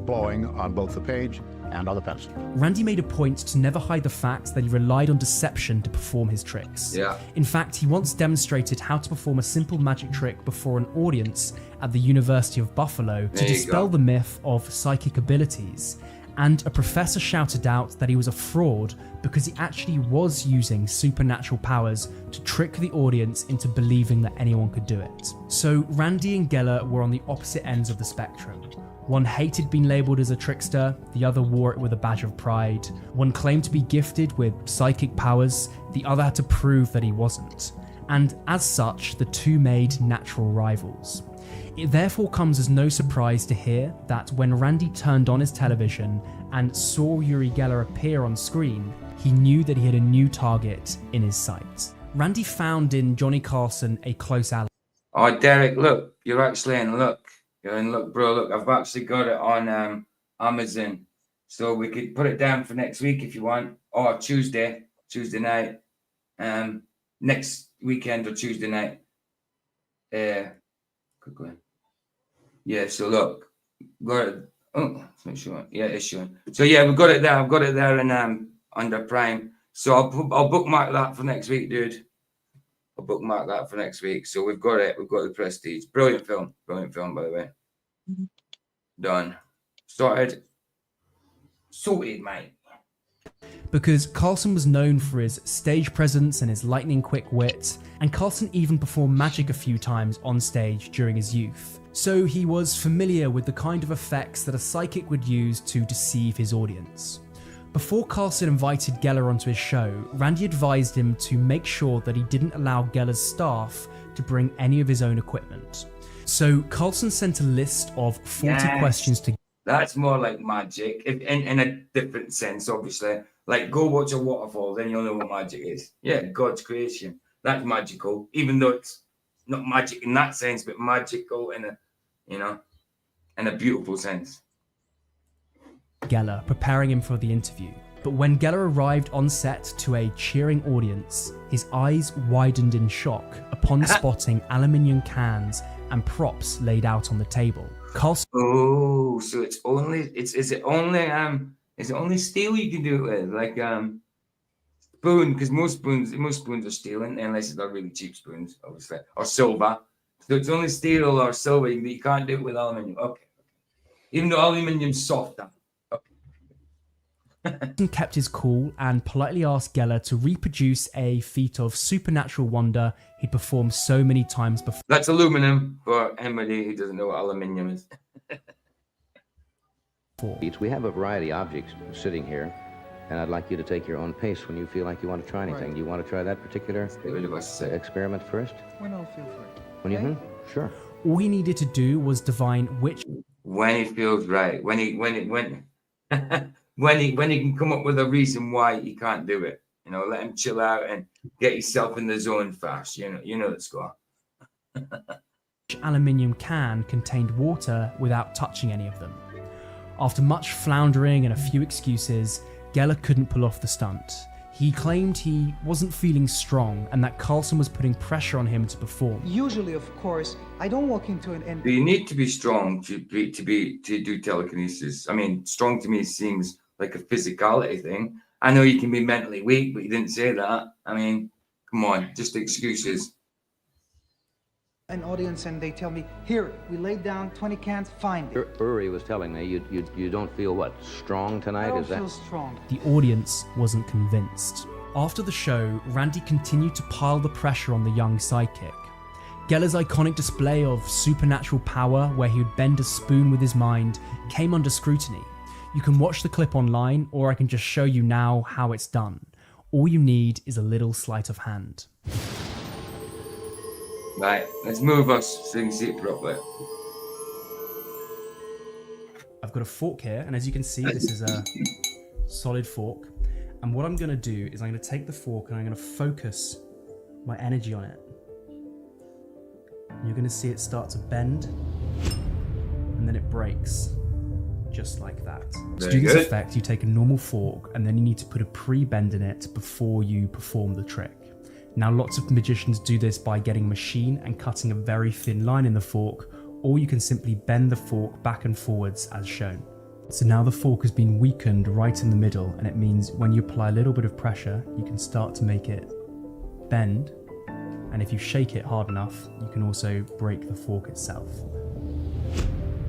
blowing on both the page and on the pencil. Randy made a point to never hide the fact that he relied on deception to perform his tricks. Yeah. In fact, he once demonstrated how to perform a simple magic trick before an audience at the University of Buffalo to dispel the myth of psychic abilities. And a professor shouted out that he was a fraud because he actually was using supernatural powers to trick the audience into believing that anyone could do it. So Randy and Geller were on the opposite ends of the spectrum. One hated being labelled as a trickster, the other wore it with a badge of pride. One claimed to be gifted with psychic powers, the other had to prove that he wasn't. And as such, the two made natural rivals. It therefore comes as no surprise to hear that when Randy turned on his television and saw Uri Geller appear on screen, he knew that he had a new target in his sights. Randy found in Johnny Carson a close ally. Oh, Derek, look, you're actually in luck. You're in luck, bro. Look, I've actually got it on Amazon. So we could put it down for next week if you want, or Tuesday night. Next weekend or Tuesday night. Quickly. Yeah, so look, got it. Oh, it's not showing. Yeah, it's showing. So yeah, we've got it there. I've got it there in under Prime. So I'll bookmark that for next week, dude. I'll bookmark that for next week. So we've got it. We've got the Prestige. Brilliant film. Brilliant film, by the way. Done. Sorted, mate. Because Carlson was known for his stage presence and his lightning quick wit, and Carlson even performed magic a few times on stage during his youth. So he was familiar with the kind of effects that a psychic would use to deceive his audience. Before Carlson invited Geller onto his show, Randy advised him to make sure that he didn't allow Geller's staff to bring any of his own equipment. So Carlson sent a list of 40 questions to. That's more like magic, in a different sense, obviously. Like, go watch a waterfall, then you'll know what magic is. Yeah, God's creation. That's magical, even though it's not magic in that sense, but magical in a beautiful sense. Geller, preparing him for the interview. But when Geller arrived on set to a cheering audience, his eyes widened in shock upon spotting aluminium cans and props laid out on the table. Carlson. Oh, so is it only steel you can do it with? Like spoon, because most spoons are steel, unless they're really cheap spoons, obviously, or silver. So it's only steel or silver. You can't do it with aluminium. Okay. Even though aluminium's softer. Carlson kept his cool and politely asked Geller to reproduce a feat of supernatural wonder he'd performed so many times before. That's aluminum for anybody who doesn't know what aluminium is. We have a variety of objects sitting here, and I'd like you to take your own pace when you feel like you want to try anything. Right. Do you want to try that particular experiment first? When I feel free. When you Sure. All he needed to do was divine which. When it feels right. When he can come up with a reason why he can't do it. Let him chill out and get yourself in the zone fast. You know the score. Aluminium can contained water without touching any of them. After much floundering and a few excuses, Geller couldn't pull off the stunt. He claimed he wasn't feeling strong and that Carlson was putting pressure on him to perform. Usually, of course, I don't walk into an. You need to be strong to do telekinesis. I mean, strong to me seems like a physicality thing. I know you can be mentally weak, but you didn't say that. I mean, come on, just excuses. An audience and they tell me, here, we laid down 20 cans, find it. Uri was telling me you don't feel what, strong tonight? I don't feel strong. The audience wasn't convinced. After the show, Randy continued to pile the pressure on the young psychic. Geller's iconic display of supernatural power, where he would bend a spoon with his mind, came under scrutiny. You can watch the clip online, or I can just show you now how it's done. All you need is a little sleight of hand. Right, let's move us so you can see it properly. I've got a fork here, and as you can see, this is a solid fork. And what I'm going to do is I'm going to take the fork and I'm going to focus my energy on it. And you're going to see it start to bend, and then it breaks, just like that. To do this effect, you take a normal fork, and then you need to put a pre-bend in it before you perform the trick. Now, lots of magicians do this by getting a machine and cutting a very thin line in the fork, or you can simply bend the fork back and forwards as shown. So now the fork has been weakened right in the middle, and it means when you apply a little bit of pressure, you can start to make it bend, and if you shake it hard enough, you can also break the fork itself,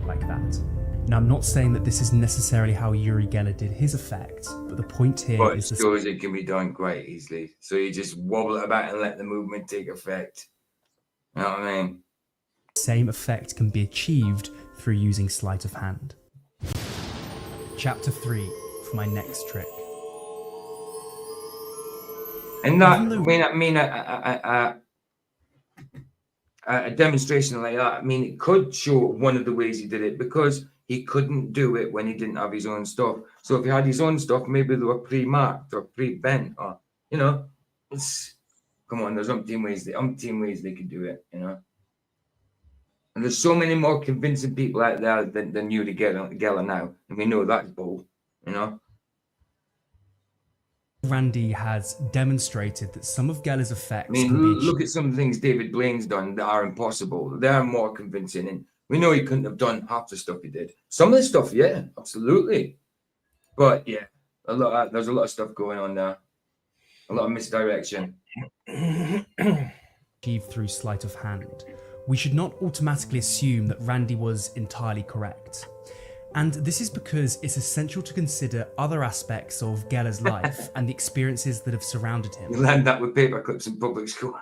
like that. Now, I'm not saying that this is necessarily how Uri Geller did his effect, but the point here is it shows it can be done quite easily. So you just wobble it about and let the movement take effect. You know what I mean? The same effect can be achieved through using sleight of hand. Chapter 3 for my next trick. And that, a demonstration like that, I mean, it could show one of the ways he did it, because he couldn't do it when he didn't have his own stuff. So if he had his own stuff, maybe they were pre-marked or pre-bent, or, you know, come on, there's umpteen ways they could do it, you know. And there's so many more convincing people out there than Yuri Geller now, and we know that's bull, you know. Randy has demonstrated that some of Geller's effects I mean, can be look at some of the things David Blaine's done that are impossible. They're more convincing, and we know he couldn't have done half the stuff he did. Some of the stuff, yeah, absolutely. But yeah, there's a lot of stuff going on there. A lot of misdirection. achieved through sleight of hand. We should not automatically assume that Randy was entirely correct. And this is because it's essential to consider other aspects of Geller's life and the experiences that have surrounded him. You learned that with paper clips in public school.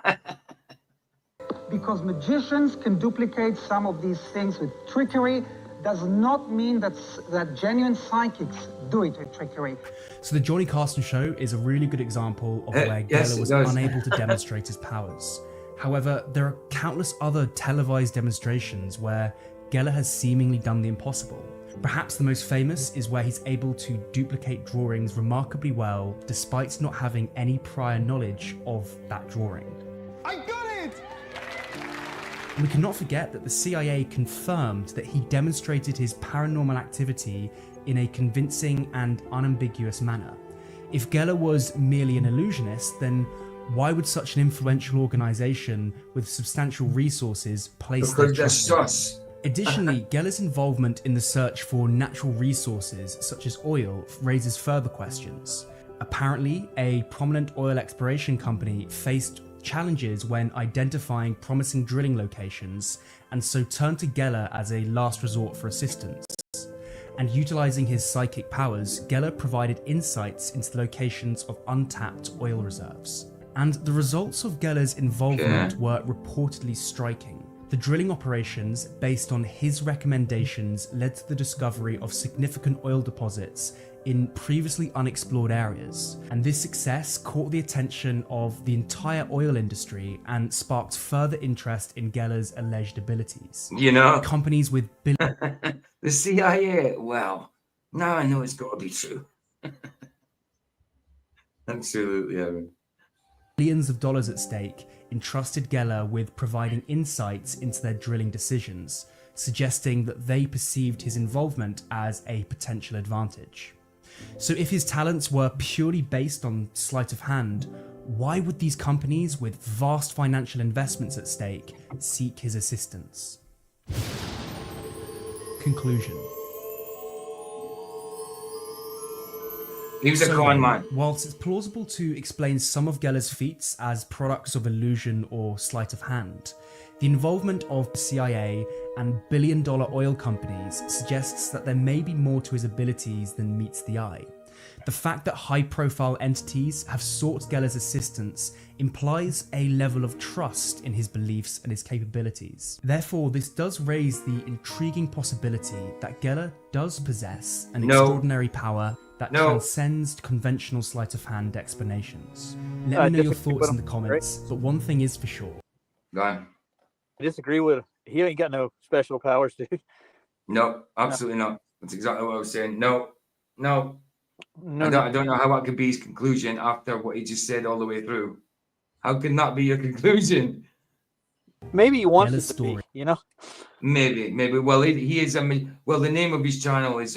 Because magicians can duplicate some of these things with trickery does not mean that genuine psychics do it with trickery. So the Johnny Carson Show is a really good example of where Geller was unable to demonstrate his powers. However, there are countless other televised demonstrations where Geller has seemingly done the impossible. Perhaps the most famous is where he's able to duplicate drawings remarkably well despite not having any prior knowledge of that drawing. I got it! We cannot forget that the CIA confirmed that he demonstrated his paranormal activity in a convincing and unambiguous manner. If Geller was merely an illusionist, then why would such an influential organization with substantial resources place their trust in him? Additionally, Geller's involvement in the search for natural resources such as oil raises further questions. Apparently, a prominent oil exploration company faced challenges when identifying promising drilling locations, and so turned to Geller as a last resort for assistance. And utilizing his psychic powers, Geller provided insights into the locations of untapped oil reserves. And the results of Geller's involvement were reportedly striking. The drilling operations, based on his recommendations, led to the discovery of significant oil deposits in previously unexplored areas. And this success caught the attention of the entire oil industry and sparked further interest in Geller's alleged abilities. You know, companies with the CIA, well, now I know it's got to be true. Absolutely, Owen. Billions of dollars at stake entrusted Geller with providing insights into their drilling decisions, suggesting that they perceived his involvement as a potential advantage. So if his talents were purely based on sleight of hand, why would these companies with vast financial investments at stake seek his assistance? Conclusion. He was a con man. Whilst it's plausible to explain some of Geller's feats as products of illusion or sleight of hand, the involvement of the CIA and billion-dollar oil companies suggests that there may be more to his abilities than meets the eye. The fact that high-profile entities have sought Geller's assistance implies a level of trust in his beliefs and his capabilities. Therefore, this does raise the intriguing possibility that Geller does possess an extraordinary power that transcends conventional sleight of hand explanations. Let me know your thoughts in the comments, but one thing is for sure. Go on. I disagree with he ain't got no special powers, dude. No, absolutely not. That's exactly what I was saying. No. I don't know how that could be his conclusion after what he just said all the way through. How can that be your conclusion? Maybe he wants it to be, you know? Maybe. Well, he is well, the name of his channel is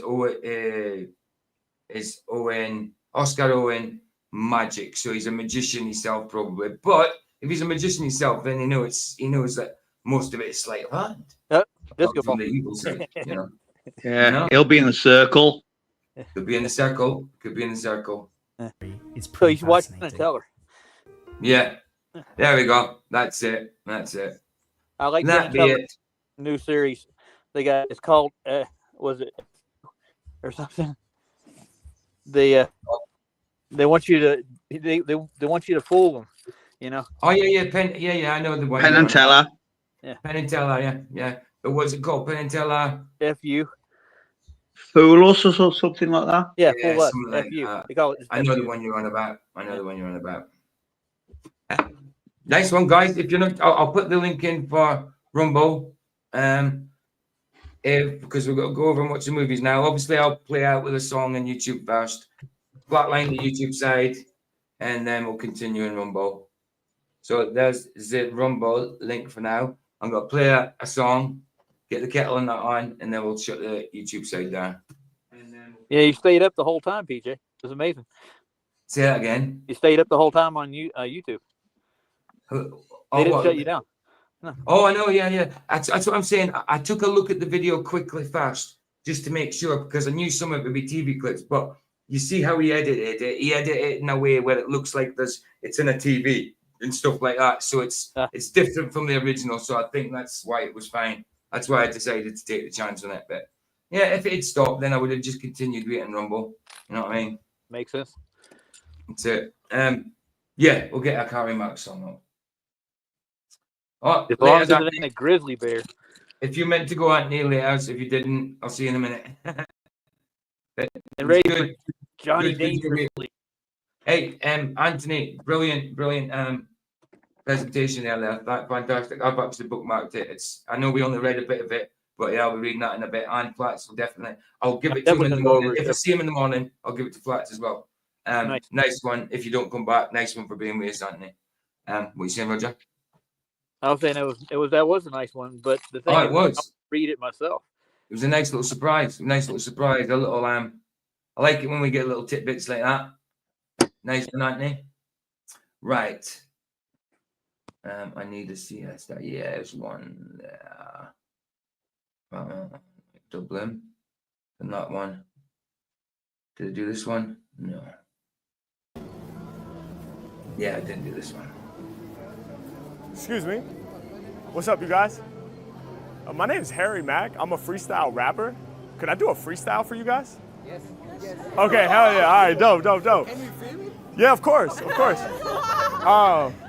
Owen, Oscar Owen Magic. So he's a magician himself, probably. But if he's a magician himself, then he knows that most of it is sleight of hand. From the evil side, you know. Yeah, you know? He'll be in the circle. Could be in the circle. It's so he's watching the teller. Yeah. There we go. That's it. I like that new series they got. It's called was it or something? They want you to they want you to fool them, you know. Oh yeah, I know the one. Penn and Teller. Yeah. Penn and Teller, yeah. What's it called? Penn and Teller? FU. Fool us or something like that. Yeah, Fool Us. something like FU. that. They call it just I know FU. the one you're on about. I know the one you're on about. Nice one, guys. If you're not, I'll put the link in for Rumble. Because we've got to go over and watch the movies now. Obviously, I'll play out with a song on YouTube first. Flatline the YouTube side, and then we'll continue in Rumble. So there's the Rumble link for now. I'm gonna play a song, get the kettle and that on, and then we'll shut the YouTube side down. Yeah, you stayed up the whole time, PJ. It was amazing. Say that again. You stayed up the whole time on YouTube. They didn't shut you down. No. Oh, I know. Yeah. That's what I'm saying. I took a look at the video quickly first, just to make sure, because I knew some of it would be TV clips. But you see how he edited it? He edited it in a way where it looks like it's in a TV and stuff like that. So it's different from the original. So I think that's why it was fine. That's why I decided to take the chance on it. But yeah, if it had stopped, then I would have just continued waiting Rumble. You know what I mean? Makes sense. That's it. Yeah, we'll get our Carrie Max song up. Oh, as long as it ain't a grizzly bear. If you meant to go out, Neil, later, if you didn't, I'll see you in a minute. And ready for Johnny Dangerously. Hey, Anthony, brilliant presentation earlier. That fantastic. I've actually bookmarked it. I know we only read a bit of it, but yeah, I'll be reading that in a bit. And Flats will definitely. I'll give it to him in the morning. If I see him in the morning, I'll give it to Flats as well. Nice one. If you don't come back, nice one for being with us, Anthony. What you saying, Roger? I was saying that was a nice one, but the thing it was. I'll read it myself. It was a nice little surprise. A little I like it when we get little tidbits like that. Nice one, Anthony. Right. I need to see that. Yeah, there's one there. Dublin. And that one. Did I do this one? No. Yeah, I didn't do this one. Excuse me. What's up, you guys? My name is Harry Mack. I'm a freestyle rapper. Could I do a freestyle for you guys? Yes. Okay, hell yeah. All right, dope. Can you feel me? Yeah, of course.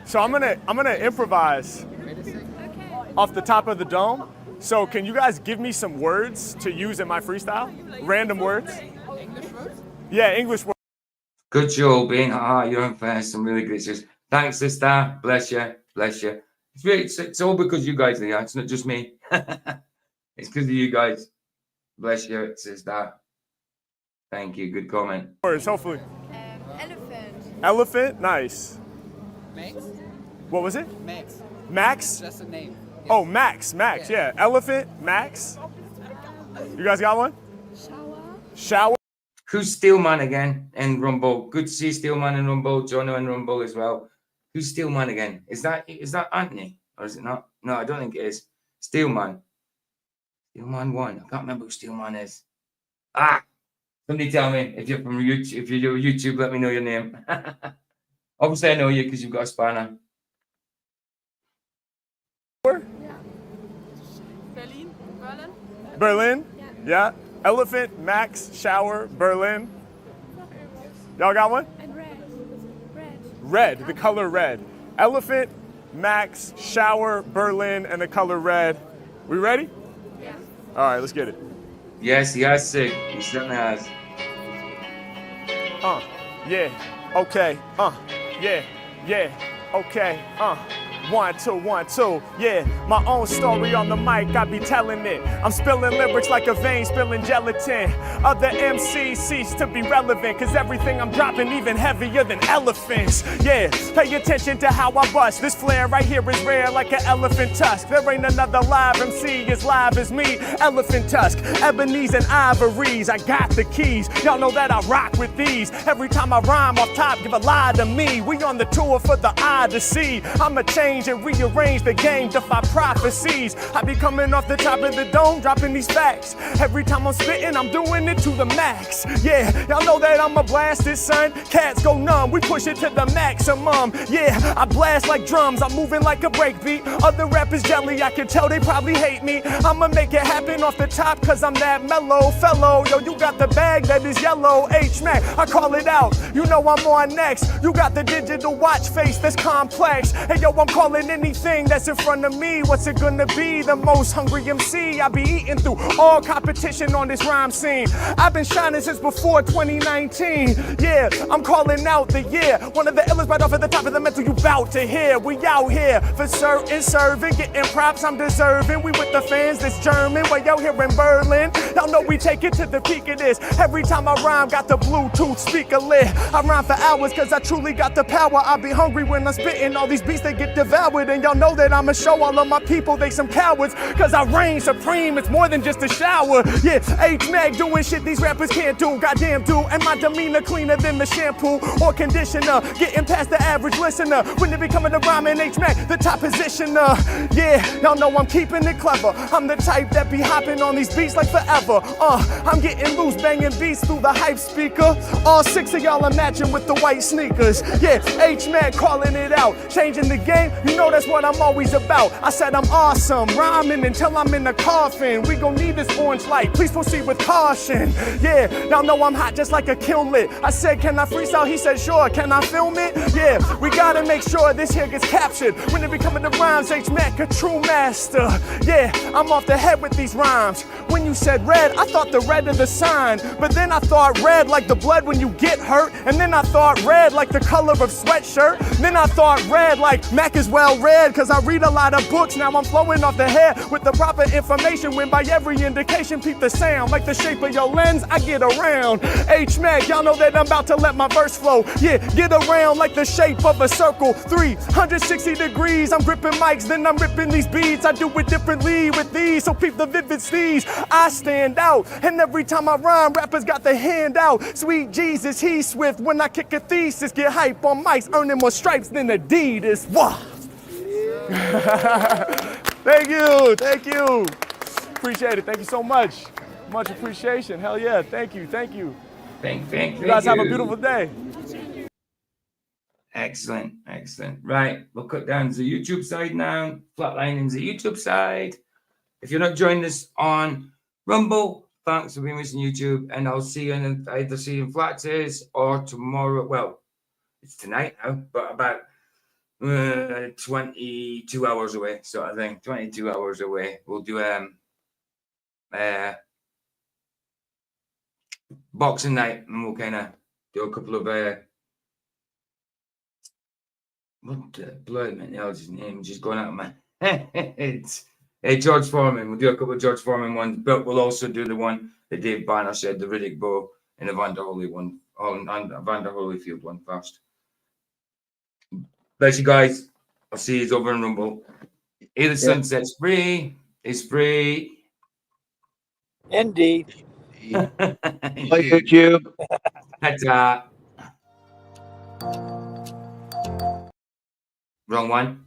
So I'm gonna improvise off the top of the dome. So can you guys give me some words to use in my freestyle? Random words. English words? Yeah, English words. Good show, Ben. You're on first. Some really good shows. Thanks, sister. Bless you. It's all because you guys are here. It's not just me. It's because of you guys. Bless you, sister. Thank you. Good comment. Words, hopefully. Elephant. Elephant, nice. Max? What was it? Max. Max? That's the name. Yes. Oh, Max, yeah. Elephant, Max. You guys got one? Shower. Who's Steelman again in Rumble? Good to see Steelman in Rumble. Jono in Rumble as well. Who's Steelman again? Is that Anthony? Or is it not? No, I don't think it is. Steelman. Steelman 1. I can't remember who Steelman is. Somebody tell me if you're from YouTube. If you're YouTube, let me know your name. Obviously, I know you because you've got a spanner. Berlin? Yeah. Elephant, Max, shower, Berlin. Y'all got one? And red. Red, the color red. Elephant, Max, shower, Berlin, and the color red. We ready? Yeah. All right, let's get it. Yes, he has sick. He certainly has. Yeah. Okay. Yeah. Okay. 1, 2, 1, 2, yeah. My own story on the mic, I be telling it. I'm spilling lyrics like a vein spilling gelatin. Other MCs cease to be relevant, cause everything I'm dropping even heavier than elephants. Yeah, pay attention to how I bust. This flare right here is rare like an elephant tusk. There ain't another live MC as live as me. Elephant tusk, ebonies and ivories. I got the keys, y'all know that I rock with these. Every time I rhyme off top, give a lie to me. We on the tour for the eye to see. I'ma change and rearrange the game, defy prophecies. I be coming off the top of the dome, dropping these facts. Every time I'm spitting, I'm doing it to the max. Yeah, y'all know that I'ma blast this, son. Cats go numb, we push it to the maximum. Yeah, I blast like drums, I'm moving like a breakbeat. Other rappers jelly, I can tell they probably hate me. I'ma make it happen off the top, cause I'm that mellow fellow. Yo, you got the bag that is yellow, H-Mac, I call it out. You know I'm on next. You got the digital watch face that's complex. Hey, yo, I'm calling calling anything that's in front of me. What's it gonna be? The most hungry MC. I be eating through all competition on this rhyme scene. I've been shining since before 2019. Yeah, I'm calling out the year. One of the illest right off at the top of the mental you bout to hear. We out here for certain, serving, getting props I'm deserving. We with the fans that's German, way out here in Berlin. Y'all know we take it to the peak of this. Every time I rhyme, got the Bluetooth speaker lit. I rhyme for hours cause I truly got the power. I be hungry when I'm spitting. All these beats, they get devoured. And y'all know that I'ma show all of my people they some cowards. Cause I reign supreme, it's more than just a shower. Yeah, H-Mag doing shit these rappers can't do. Goddamn dude, and my demeanor cleaner than the shampoo or conditioner. Getting past the average listener. When it be coming to rhyme and H-Mag, the top positioner. Yeah, y'all know I'm keeping it clever. I'm the type that be hopping on these beats like forever. I'm getting loose, banging beats through the hype speaker. All 6 of y'all are matching with the white sneakers. Yeah, H-Mag calling it out. Changing the game, you know that's what I'm always about. I said I'm awesome, rhyming until I'm in the coffin. We gon' need this orange light, please proceed with caution. Yeah, y'all know I'm hot just like a kiln lit. I said, can I freestyle? He said, sure. Can I film it? Yeah, we gotta make sure this here gets captured. When it be coming to rhymes, H-Mac, a true master. Yeah, I'm off the head with these rhymes. When you said red, I thought the red of the sign. But then I thought red like the blood when you get hurt. And then I thought red like the color of sweatshirt. Then I thought red like Mac is well read. Cause I read a lot of books, now I'm flowing off the head with the proper information. When by every indication, peep the sound. Like the shape of your lens, I get around. H-Mac, y'all know that I'm about to let my verse flow. Yeah, get around like the shape of a circle. 360 degrees, I'm gripping mics, then I'm ripping these beats. I do it differently with these, so peep the vivid steez. I stand out, and every time I rhyme, rappers got the hand out. Sweet Jesus, he's swift. When I kick a thesis, get hype on mics, earning more stripes than Adidas. Wah! Thank you, thank you. Appreciate it, thank you so much. Much appreciation, hell yeah, thank you, thank you. Thank you guys have a beautiful day. Excellent, excellent. Right, we'll cut down to the YouTube side now. Flatlining's the YouTube side. If you're not joining us on Rumble, thanks for being with us on YouTube, and I'll see you in either see you in Flaxes or tomorrow. Well, it's tonight now, but about 22 hours away, sort of thing. 22 hours away. We'll do boxing night, and we'll kind of do a couple of what the blood, man, the hell's his name? Just going out of my head. George Foreman. We'll do a couple of George Foreman ones, but we'll also do the one that Dave Banner said, the Riddick Bow and the Vander Holy one, Vander Holyfield one first. Bless you guys. I'll see you over in Rumble. Either Sunset's free. It's free. Indeed. Bye, YouTube. Ta-ta. Wrong one.